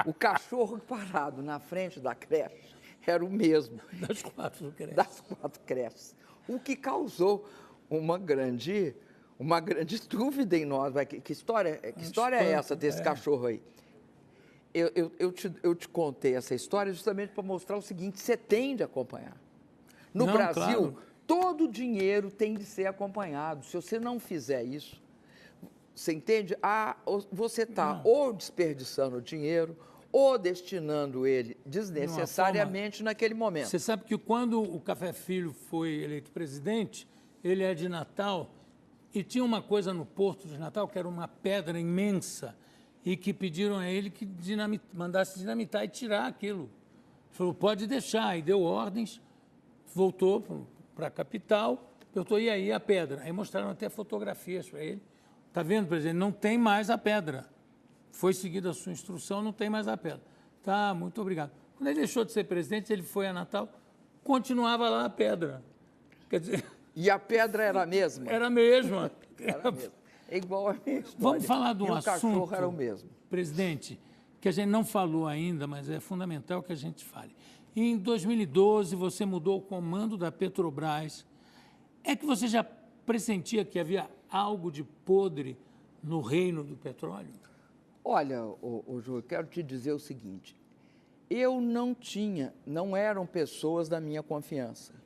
O cachorro parado na frente da creche era o mesmo. Das 4 creches. Das 4 creches. O que causou uma grande dúvida em nós. Que história é essa desse cachorro aí? Eu te contei essa história justamente para mostrar o seguinte: você tem de acompanhar. No Brasil, claro, todo dinheiro tem de ser acompanhado. Se você não fizer isso, você entende? Você está ou desperdiçando o dinheiro ou destinando ele desnecessariamente naquele momento. Você sabe que quando o Café Filho foi eleito presidente, ele é de Natal, e tinha uma coisa no Porto de Natal, que era uma pedra imensa, e que pediram a ele que mandasse dinamitar e tirar aquilo. Ele falou, pode deixar, e deu ordens, voltou para a capital, perguntou, e aí a pedra? Aí mostraram até fotografias para ele. Está vendo, presidente? Não tem mais a pedra. Foi seguida a sua instrução, não tem mais a pedra. Tá, muito obrigado. Quando ele deixou de ser presidente, ele foi a Natal, continuava lá a pedra. Quer dizer... E a pedra era a mesma? Era a mesma. Era a mesma. É igual a minha história. Vamos falar de um assunto, o cachorro era o mesmo. Presidente, que a gente não falou ainda, mas é fundamental que a gente fale. Em 2012, você mudou o comando da Petrobras. É que você já pressentia que havia algo de podre no reino do petróleo? Olha, Júlio, quero te dizer o seguinte. Eu não eram pessoas da minha confiança.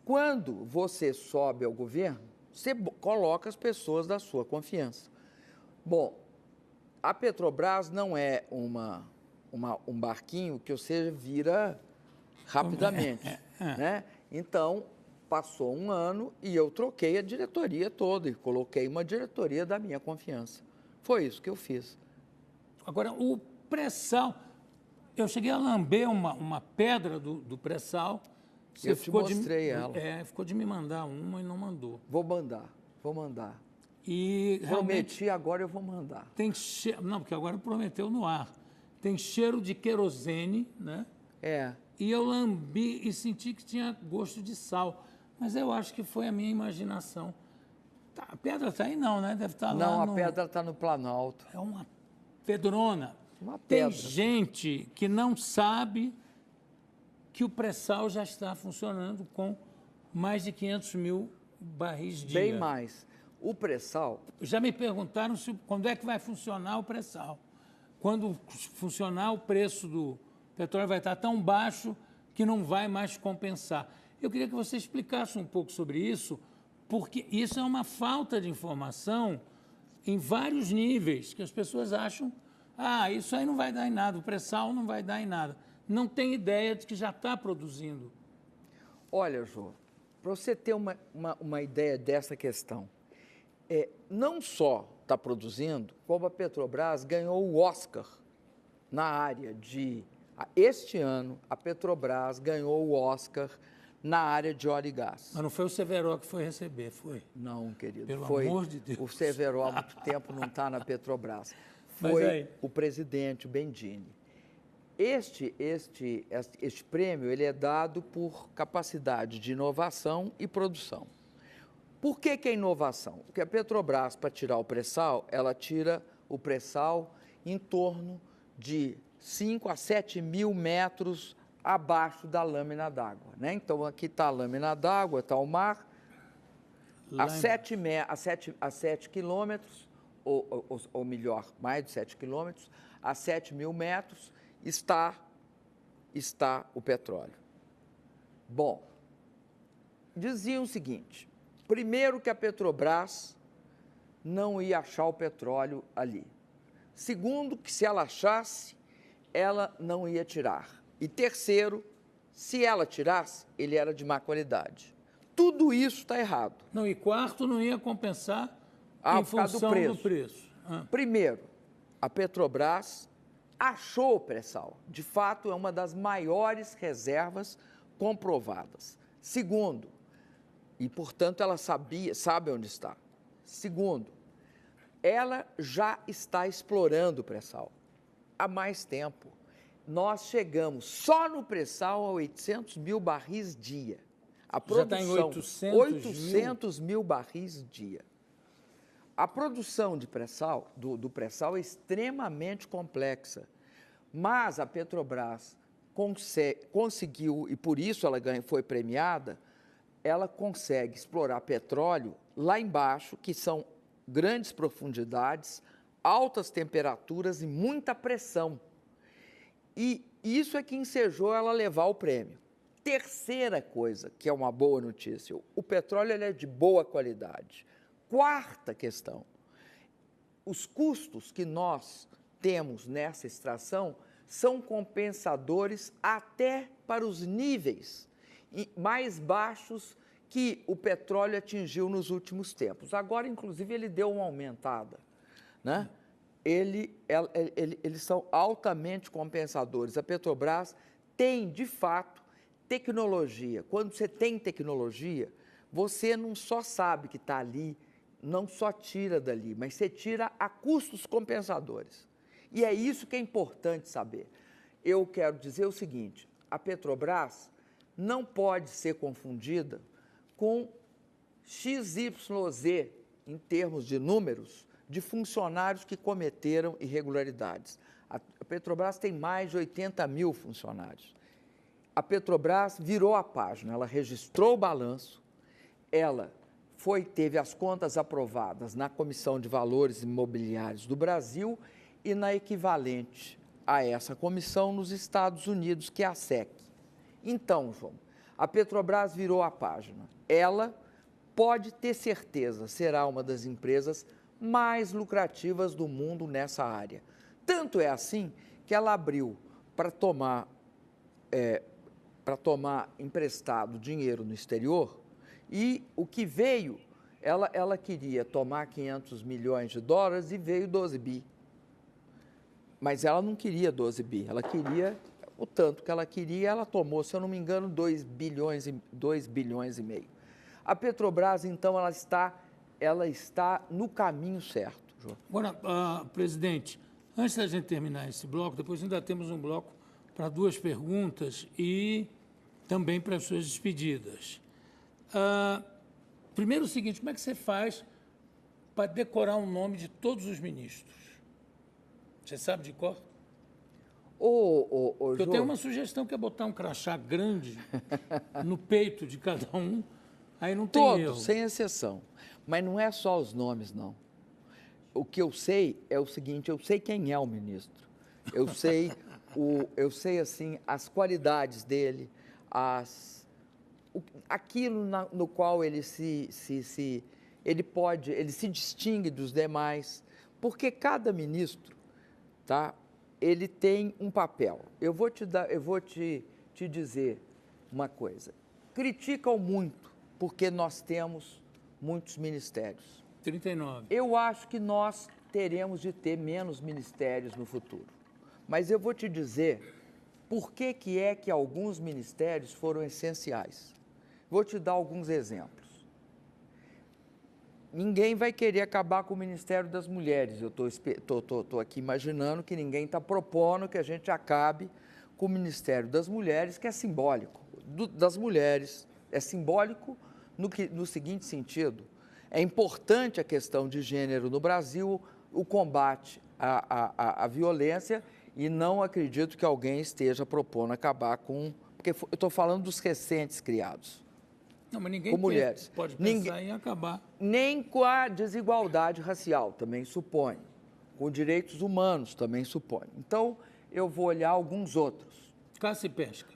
Quando você sobe ao governo, você coloca as pessoas da sua confiança. Bom, a Petrobras não é um barquinho que você vira rapidamente, né? Então, passou um ano e eu troquei a diretoria toda e coloquei uma diretoria da minha confiança. Foi isso que eu fiz. Agora, o pré-sal, eu cheguei a lamber uma pedra do pré-sal. Eu te mostrei ela. Ficou de me mandar uma e não mandou. Vou mandar. E prometi, agora eu vou mandar. Tem cheiro, não, porque agora prometeu no ar. Tem cheiro de querosene, né? E eu lambi e senti que tinha gosto de sal. Mas eu acho que foi a minha imaginação. A pedra está aí não, né? Deve estar lá Não, a pedra está no Planalto. É uma pedrona. Uma pedra. Tem gente que não sabe que o pré-sal já está funcionando com mais de 500 mil barris dia. Bem mais. O pré-sal... Já me perguntaram quando é que vai funcionar o pré-sal. Quando funcionar, o preço do petróleo vai estar tão baixo que não vai mais compensar. Eu queria que você explicasse um pouco sobre isso, porque isso é uma falta de informação em vários níveis, que as pessoas acham, isso aí não vai dar em nada, o pré-sal não vai dar em nada. Não tem ideia de que já está produzindo. Olha, Jô, para você ter uma ideia dessa questão, não só está produzindo, como a Petrobras ganhou o Oscar na área de... Este ano, a Petrobras ganhou o Oscar na área de óleo e gás. Mas não foi o Severo que foi receber, foi? Não, querido. Pelo foi amor de Deus. O Severo há muito tempo não está na Petrobras. Mas Foi aí? o presidente, o Bendini. Este prêmio ele é dado por capacidade de inovação e produção. Por que é inovação? Porque a Petrobras, para tirar o pré-sal, ela tira o pré-sal em torno de 5 a 7 mil metros abaixo da lâmina d'água, né? Então, aqui está a lâmina d'água, está o mar, a 7 quilômetros, ou melhor, mais de 7 quilômetros, a 7 mil metros, está o petróleo. Bom, diziam o seguinte, primeiro que a Petrobras não ia achar o petróleo ali. Segundo, que se ela achasse, ela não ia tirar. E terceiro, se ela tirasse, ele era de má qualidade. Tudo isso está errado. Não, e quarto, não ia compensar Por em causa função do preço. Primeiro, a Petrobras achou o pré-sal. De fato, é uma das maiores reservas comprovadas. Segundo, e portanto ela sabe onde está. Segundo, ela já está explorando o pré-sal há mais tempo. Nós chegamos só no pré-sal a 800 mil barris dia. A produção, já está em 800 mil barris dia. A produção de pré-sal, do pré-sal é extremamente complexa, mas a Petrobras conseguiu, e por isso ela foi premiada, ela consegue explorar petróleo lá embaixo, que são grandes profundidades, altas temperaturas e muita pressão. E isso é que ensejou ela levar o prêmio. Terceira coisa, que é uma boa notícia, o petróleo ele é de boa qualidade. Quarta questão, os custos que nós temos nessa extração são compensadores até para os níveis mais baixos que o petróleo atingiu nos últimos tempos. Agora, inclusive, ele deu uma aumentada, né? Eles são altamente compensadores. A Petrobras tem, de fato, tecnologia. Quando você tem tecnologia, você não só sabe que está ali, não só tira dali, mas você tira a custos compensadores. E é isso que é importante saber. Eu quero dizer o seguinte, a Petrobras não pode ser confundida com XYZ, em termos de números, de funcionários que cometeram irregularidades. A Petrobras tem mais de 80 mil funcionários. A Petrobras virou a página, ela registrou o balanço, ela teve as contas aprovadas na Comissão de Valores Imobiliários do Brasil e na equivalente a essa comissão nos Estados Unidos, que é a SEC. Então, João, a Petrobras virou a página. Ela pode ter certeza, será uma das empresas mais lucrativas do mundo nessa área. Tanto é assim que ela abriu para tomar emprestado dinheiro no exterior e o que veio, ela queria tomar 500 milhões de dólares e veio 12 bi. Mas ela não queria 12 bi, ela queria o tanto que ela queria, ela tomou, se eu não me engano, 2 bilhões e meio. A Petrobras, então, ela está no caminho certo, João. Agora, presidente, antes da gente terminar esse bloco, depois ainda temos um bloco para 2 perguntas e também para as suas despedidas. Primeiro o seguinte, como é que você faz para decorar o nome de todos os ministros? Você sabe de cor? Eu tenho uma sugestão que é botar um crachá grande no peito de cada um, aí não tem erro. Todos, sem exceção. Mas não é só os nomes, não. O que eu sei é o seguinte, eu sei quem é o ministro. Eu sei, assim, as qualidades dele, aquilo no qual ele se distingue dos demais, porque cada ministro, tá, ele tem um papel. Eu vou te dizer uma coisa. Criticam muito, porque nós temos muitos ministérios. 39. Eu acho que nós teremos de ter menos ministérios no futuro. Mas eu vou te dizer por que alguns ministérios foram essenciais. Vou te dar alguns exemplos. Ninguém vai querer acabar com o Ministério das Mulheres. Eu estou aqui imaginando que ninguém está propondo que a gente acabe com o Ministério das Mulheres, que é simbólico. Das mulheres, é simbólico no seguinte sentido: é importante a questão de gênero no Brasil, o combate à violência, e não acredito que alguém esteja propondo acabar com... Porque eu estou falando dos recentes criados. Não, mas ninguém com mulheres. Pode pensar em acabar. Nem com a desigualdade racial, também supõe. Com direitos humanos, também supõe. Então, eu vou olhar alguns outros. Caça e pesca.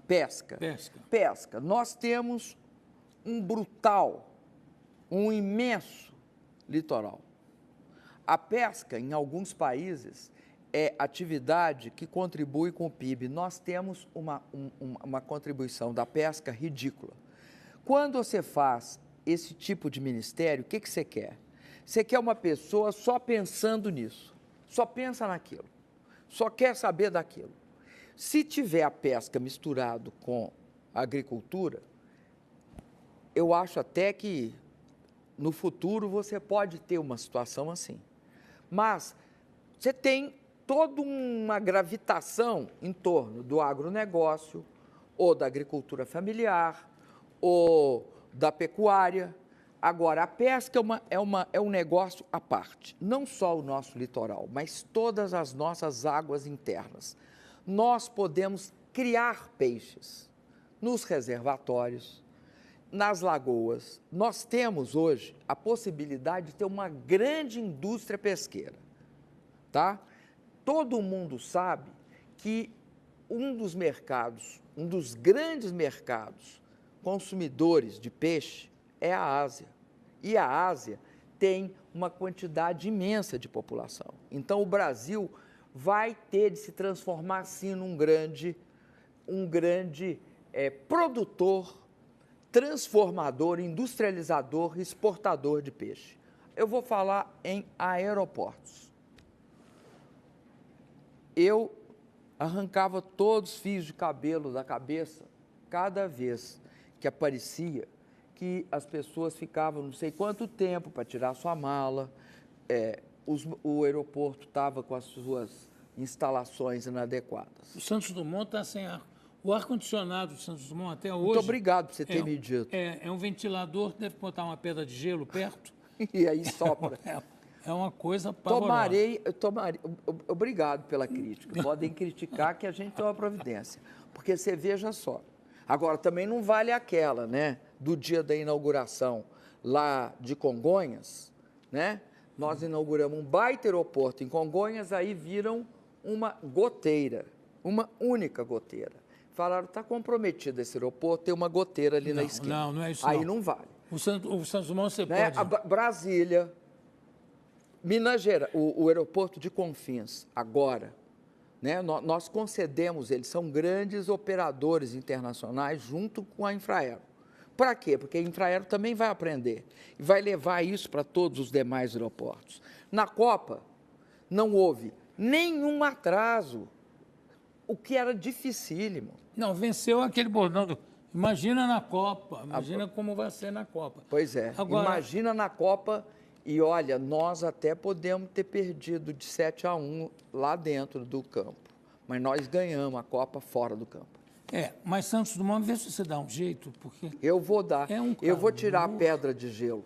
Pesca. Pesca. Nós temos um brutal, um imenso litoral. A pesca, em alguns países, é atividade que contribui com o PIB. Nós temos uma contribuição da pesca ridícula. Quando você faz esse tipo de ministério, o que você quer? Você quer uma pessoa só pensando nisso, só pensa naquilo, só quer saber daquilo. Se tiver a pesca misturado com a agricultura, eu acho até que no futuro você pode ter uma situação assim. Mas você tem toda uma gravitação em torno do agronegócio, ou da agricultura familiar, ou da pecuária. Agora, a pesca é um negócio à parte. Não só o nosso litoral, mas todas as nossas águas internas. Nós podemos criar peixes nos reservatórios, nas lagoas. Nós temos hoje a possibilidade de ter uma grande indústria pesqueira, tá? Todo mundo sabe que um dos grandes mercados consumidores de peixe é a Ásia. E a Ásia tem uma quantidade imensa de população. Então, o Brasil vai ter de se transformar, sim, num grande produtor, transformador, industrializador, exportador de peixe. Eu vou falar em aeroportos. Eu arrancava todos os fios de cabelo da cabeça cada vez que aparecia que as pessoas ficavam não sei quanto tempo para tirar sua mala, o aeroporto estava com as suas instalações inadequadas. O Santos Dumont está sem ar. O ar-condicionado do Santos Dumont até hoje... Muito obrigado por você ter me dito. É um ventilador, deve botar uma pedra de gelo perto. E aí sopra. É uma coisa pavorosa. Obrigado pela crítica. Podem criticar que a gente toma providência. Porque você veja só. Agora, também não vale aquela, né? Do dia da inauguração lá de Congonhas, né? Nós inauguramos um baita aeroporto em Congonhas, aí viram uma goteira, uma única goteira. Falaram, está comprometido esse aeroporto, tem uma goteira ali na esquina. Não é isso aí não vale. O Santos Dumont você né? pode... Brasília, Minas Gerais, o aeroporto de Confins, agora, né? Nós concedemos, eles são grandes operadores internacionais junto com a Infraero. Para quê? Porque a Infraero também vai aprender e vai levar isso para todos os demais aeroportos. Na Copa, não houve nenhum atraso, o que era dificílimo. Não, venceu aquele bordão. Imagina na Copa, imagina como vai ser na Copa. Pois é, agora... imagina na Copa e, olha, nós até podemos ter perdido de 7-1 lá dentro do campo, mas nós ganhamos a Copa fora do campo. Mas Santos Dumont, vê se você dá um jeito, porque... Eu vou dar, eu vou tirar a pedra de gelo.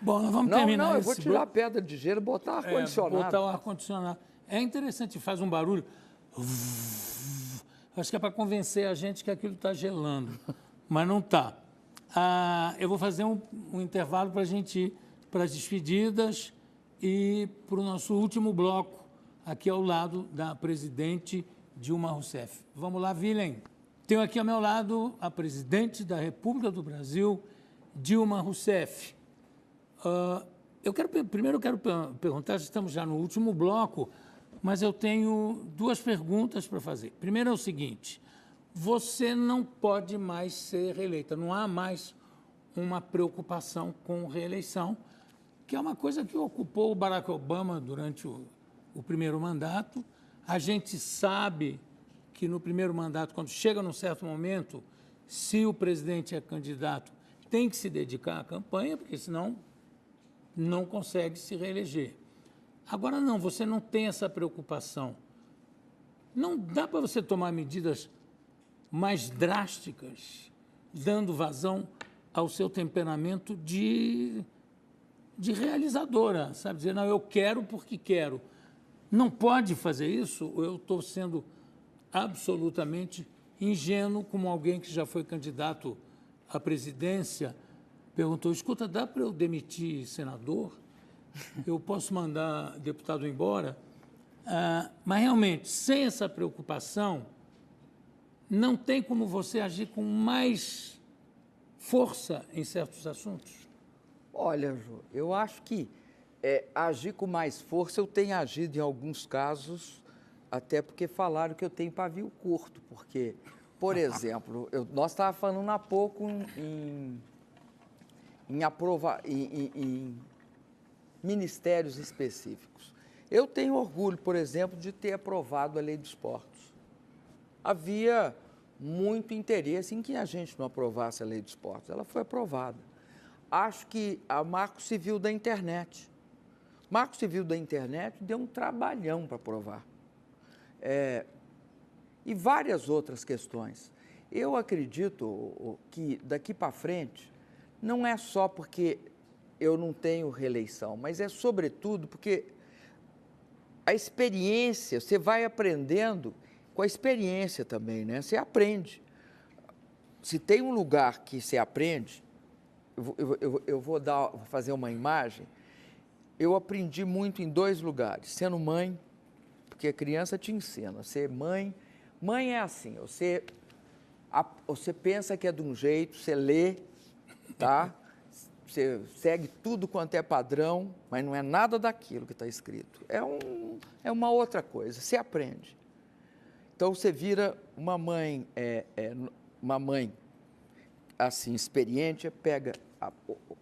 Bom, nós vamos terminar Não, eu vou tirar a pedra de gelo e botar ar-condicionado. Botar o ar-condicionado. É interessante, faz um barulho... Acho que é para convencer a gente que aquilo está gelando, mas não está. Eu vou fazer um intervalo para a gente ir para as despedidas e para o nosso último bloco, aqui ao lado da presidente Dilma Rousseff. Vamos lá, Willem. Tenho aqui ao meu lado a presidente da República do Brasil, Dilma Rousseff. Primeiro eu quero perguntar, estamos já no último bloco, mas eu tenho duas perguntas para fazer. Primeiro é o seguinte, você não pode mais ser reeleita, não há mais uma preocupação com reeleição, que é uma coisa que ocupou o Barack Obama durante o primeiro mandato. A gente sabe que no primeiro mandato, quando chega num certo momento, se o presidente é candidato, tem que se dedicar à campanha, porque senão não consegue se reeleger. Agora não, você não tem essa preocupação. Não dá para você tomar medidas mais drásticas, dando vazão ao seu temperamento de realizadora, sabe? Dizer, não, eu quero porque quero. Não pode fazer isso, ou eu estou sendo absolutamente ingênuo, como alguém que já foi candidato à presidência, perguntou, escuta, dá para eu demitir senador? Eu posso mandar deputado embora? Mas, realmente, sem essa preocupação, não tem como você agir com mais força em certos assuntos? Olha, Jô, eu acho que agir com mais força, eu tenho agido em alguns casos, até porque falaram que eu tenho pavio curto, porque, por exemplo, nós estávamos falando há pouco em ministérios específicos. Eu tenho orgulho, por exemplo, de ter aprovado a Lei dos Portos. Havia muito interesse em que a gente não aprovasse a Lei dos Portos. Ela foi aprovada. Acho que o Marco Civil da Internet. O Marco Civil da Internet deu um trabalhão para aprovar. E várias outras questões. Eu acredito que daqui para frente, não é só porque eu não tenho reeleição, mas é sobretudo porque a experiência, você vai aprendendo com a experiência também, né? Você aprende. Se tem um lugar que você aprende, eu vou fazer uma imagem, eu aprendi muito em 2 lugares, sendo mãe, porque a criança te ensina, ser mãe é assim, você pensa que é de um jeito, você lê, tá? Você segue tudo quanto é padrão, mas não é nada daquilo que está escrito. É uma outra coisa, você aprende. Então, você vira uma mãe assim, experiente,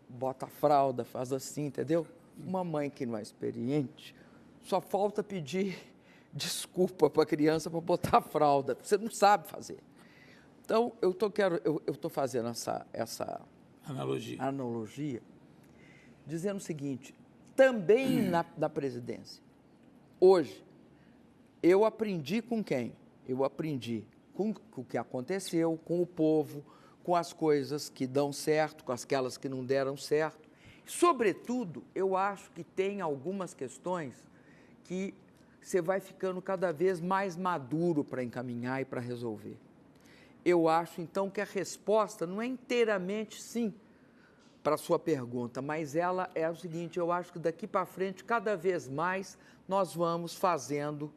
bota a fralda, faz assim, entendeu? Uma mãe que não é experiente, só falta pedir desculpa para a criança para botar a fralda, você não sabe fazer. Então, eu estou fazendo essa analogia, dizendo o seguinte, também na presidência, hoje, eu aprendi com quem? Eu aprendi com o que aconteceu, com o povo, com as coisas que dão certo, com aquelas que não deram certo. Sobretudo, eu acho que tem algumas questões que você vai ficando cada vez mais maduro para encaminhar e para resolver. Eu acho, então, que a resposta não é inteiramente sim para a sua pergunta, mas ela é o seguinte, eu acho que daqui para frente, cada vez mais, nós vamos fazendo,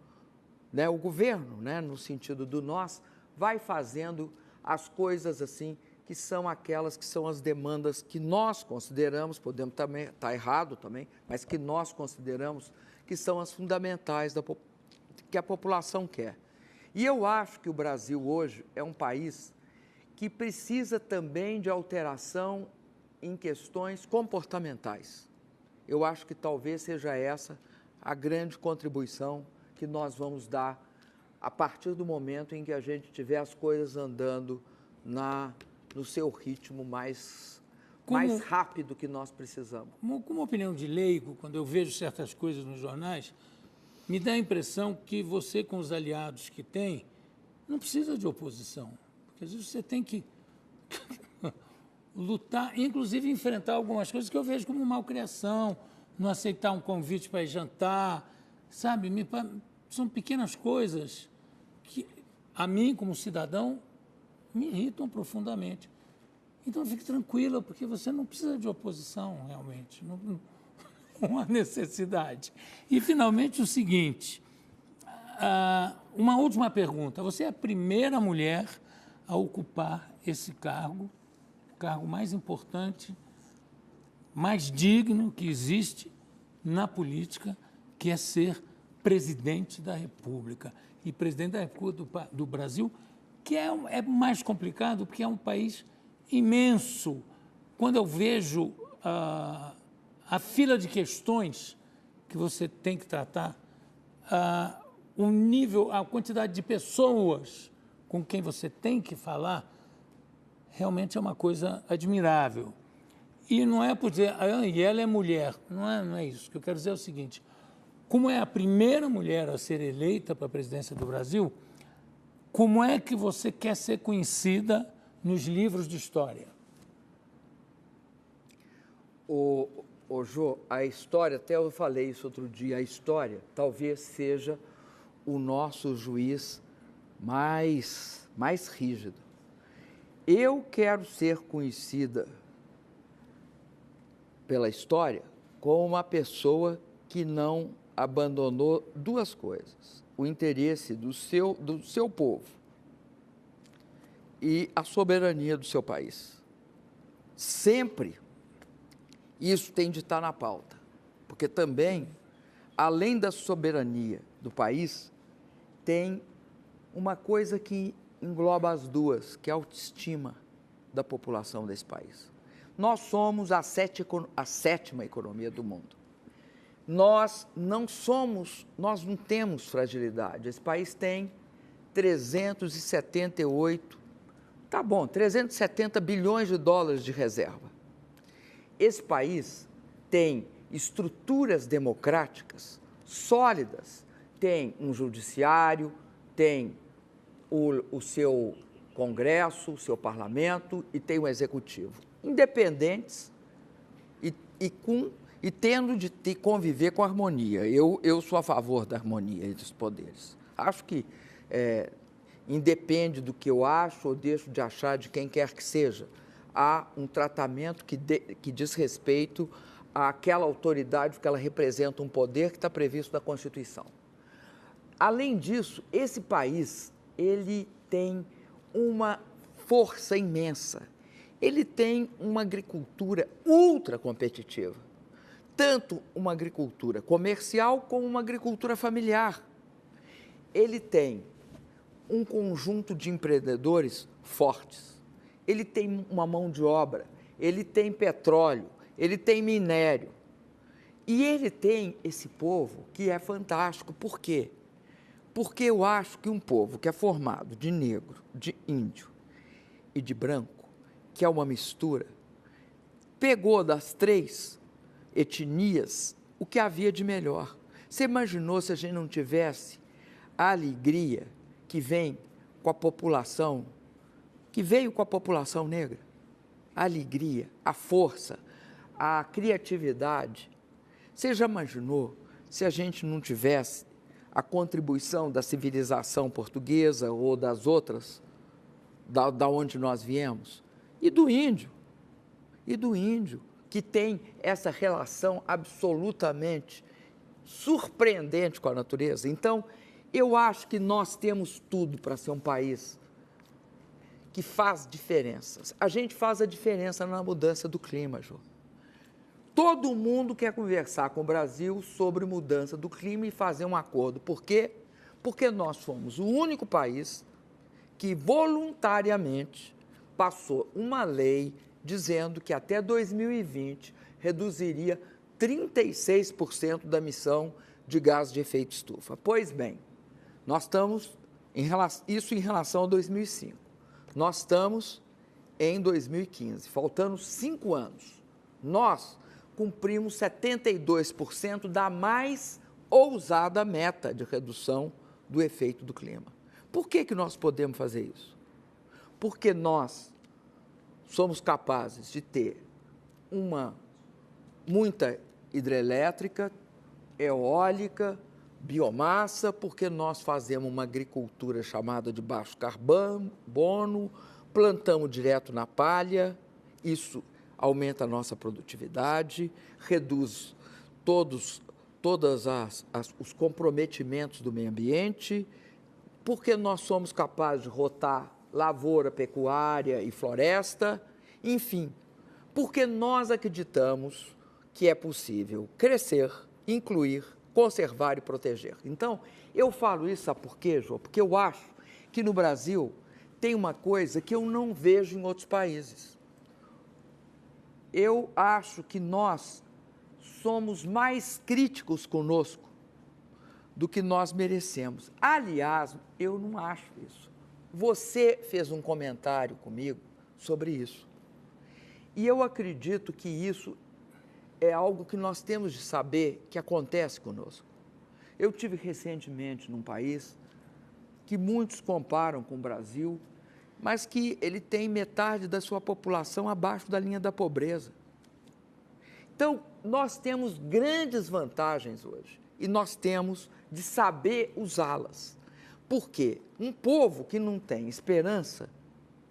né, o governo, né, no sentido do nós, vai fazendo as coisas assim, que são aquelas que são as demandas que nós consideramos, podemos também estar errado também, mas que nós consideramos que são as fundamentais que a população quer. E eu acho que o Brasil hoje é um país que precisa também de alteração em questões comportamentais. Eu acho que talvez seja essa a grande contribuição que nós vamos dar a partir do momento em que a gente tiver as coisas andando no seu ritmo mais rápido que nós precisamos. Como opinião de leigo, quando eu vejo certas coisas nos jornais, me dá a impressão que você, com os aliados que tem, não precisa de oposição. Porque às vezes você tem que lutar, inclusive enfrentar algumas coisas que eu vejo como malcriação, não aceitar um convite para ir jantar, sabe? São pequenas coisas que, a mim, como cidadão, me irritam profundamente. Então, fique tranquila, porque você não precisa de oposição, realmente. Não há necessidade. E, finalmente, o seguinte, uma última pergunta. Você é a primeira mulher a ocupar esse cargo, o cargo mais importante, mais digno que existe na política, que é ser presidente da República. E presidente da República do Brasil, que é mais complicado, porque é um país imenso. Quando eu vejo a fila de questões que você tem que tratar, o nível, a quantidade de pessoas com quem você tem que falar, realmente é uma coisa admirável. E não é por dizer, e ela é mulher, não é isso. O que eu quero dizer é o seguinte, como é a primeira mulher a ser eleita para a presidência do Brasil, como é que você quer ser conhecida nos livros de história? Jô, a história, até eu falei isso outro dia, a história talvez seja o nosso juiz mais rígido. Eu quero ser conhecida pela história como uma pessoa que não abandonou duas coisas: o interesse do seu povo e a soberania do seu país. Sempre isso tem de estar na pauta, porque também, além da soberania do país, tem uma coisa que engloba as duas, que é a autoestima da população desse país. Nós somos a sétima economia do mundo. Nós não temos fragilidade. Esse país tem 370 bilhões de dólares de reserva. Esse país tem estruturas democráticas sólidas, tem um judiciário, tem o seu Congresso, o seu parlamento e tem o executivo, independentes e tendo de conviver com harmonia. Eu sou a favor da harmonia entre os poderes. Acho que independe do que eu acho ou deixo de achar de quem quer que seja, há um tratamento que diz respeito àquela autoridade, que ela representa um poder que está previsto na Constituição. Além disso, esse país, ele tem uma força imensa. Ele tem uma agricultura ultra competitiva, tanto uma agricultura comercial como uma agricultura familiar. Ele tem um conjunto de empreendedores fortes. Ele tem uma mão de obra, ele tem petróleo, ele tem minério. E ele tem esse povo que é fantástico. Por quê? Porque eu acho que um povo que é formado de negro, de índio e de branco, que é uma mistura, pegou das três etnias o que havia de melhor. Você imaginou se a gente não tivesse a alegria que vem com a população, que veio com a população negra? A alegria, a força, a criatividade. Você já imaginou se a gente não tivesse a contribuição da civilização portuguesa ou das outras, da onde nós viemos? E do índio, que tem essa relação absolutamente surpreendente com a natureza. Então, eu acho que nós temos tudo para ser um país que faz diferenças. A gente faz a diferença na mudança do clima, Jô. Todo mundo quer conversar com o Brasil sobre mudança do clima e fazer um acordo. Por quê? Porque nós fomos o único país que voluntariamente passou uma lei dizendo que até 2020 reduziria 36% da emissão de gás de efeito estufa. Pois bem, nós estamos, isso em relação a 2005, nós estamos em 2015, faltando 5 anos. Nós cumprimos 72% da mais ousada meta de redução do efeito do clima. Por que nós podemos fazer isso? Porque nós somos capazes de ter muita hidrelétrica, eólica, biomassa, porque nós fazemos uma agricultura chamada de baixo carbono, plantamos direto na palha, isso aumenta a nossa produtividade, reduz todos os comprometimentos do meio ambiente, porque nós somos capazes de rotar lavoura, pecuária e floresta, enfim, porque nós acreditamos que é possível crescer, incluir, conservar e proteger. Então, eu falo isso, sabe por quê, Jô? Porque eu acho que no Brasil tem uma coisa que eu não vejo em outros países. Eu acho que nós somos mais críticos conosco do que nós merecemos. Aliás, eu não acho isso. Você fez um comentário comigo sobre isso. E eu acredito que isso é algo que nós temos de saber que acontece conosco. Eu tive recentemente num país que muitos comparam com o Brasil, mas que ele tem metade da sua população abaixo da linha da pobreza. Então, nós temos grandes vantagens hoje e nós temos de saber usá-las. Por quê? Um povo que não tem esperança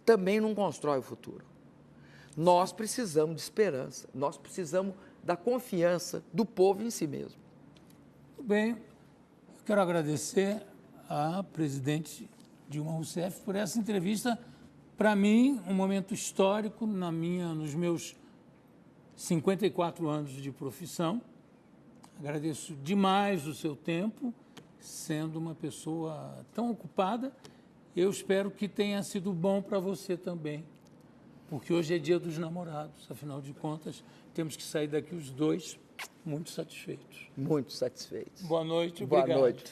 também não constrói o futuro. Nós precisamos de esperança, nós precisamos da confiança do povo em si mesmo. Muito bem, eu quero agradecer à presidente Dilma Rousseff por essa entrevista. Para mim, um momento histórico nos meus 54 anos de profissão. Agradeço demais o seu tempo, sendo uma pessoa tão ocupada. Eu espero que tenha sido bom para você também, porque hoje é dia dos namorados, afinal de contas, temos que sair daqui os dois muito satisfeitos. Muito satisfeitos. Boa noite, obrigado. Boa noite.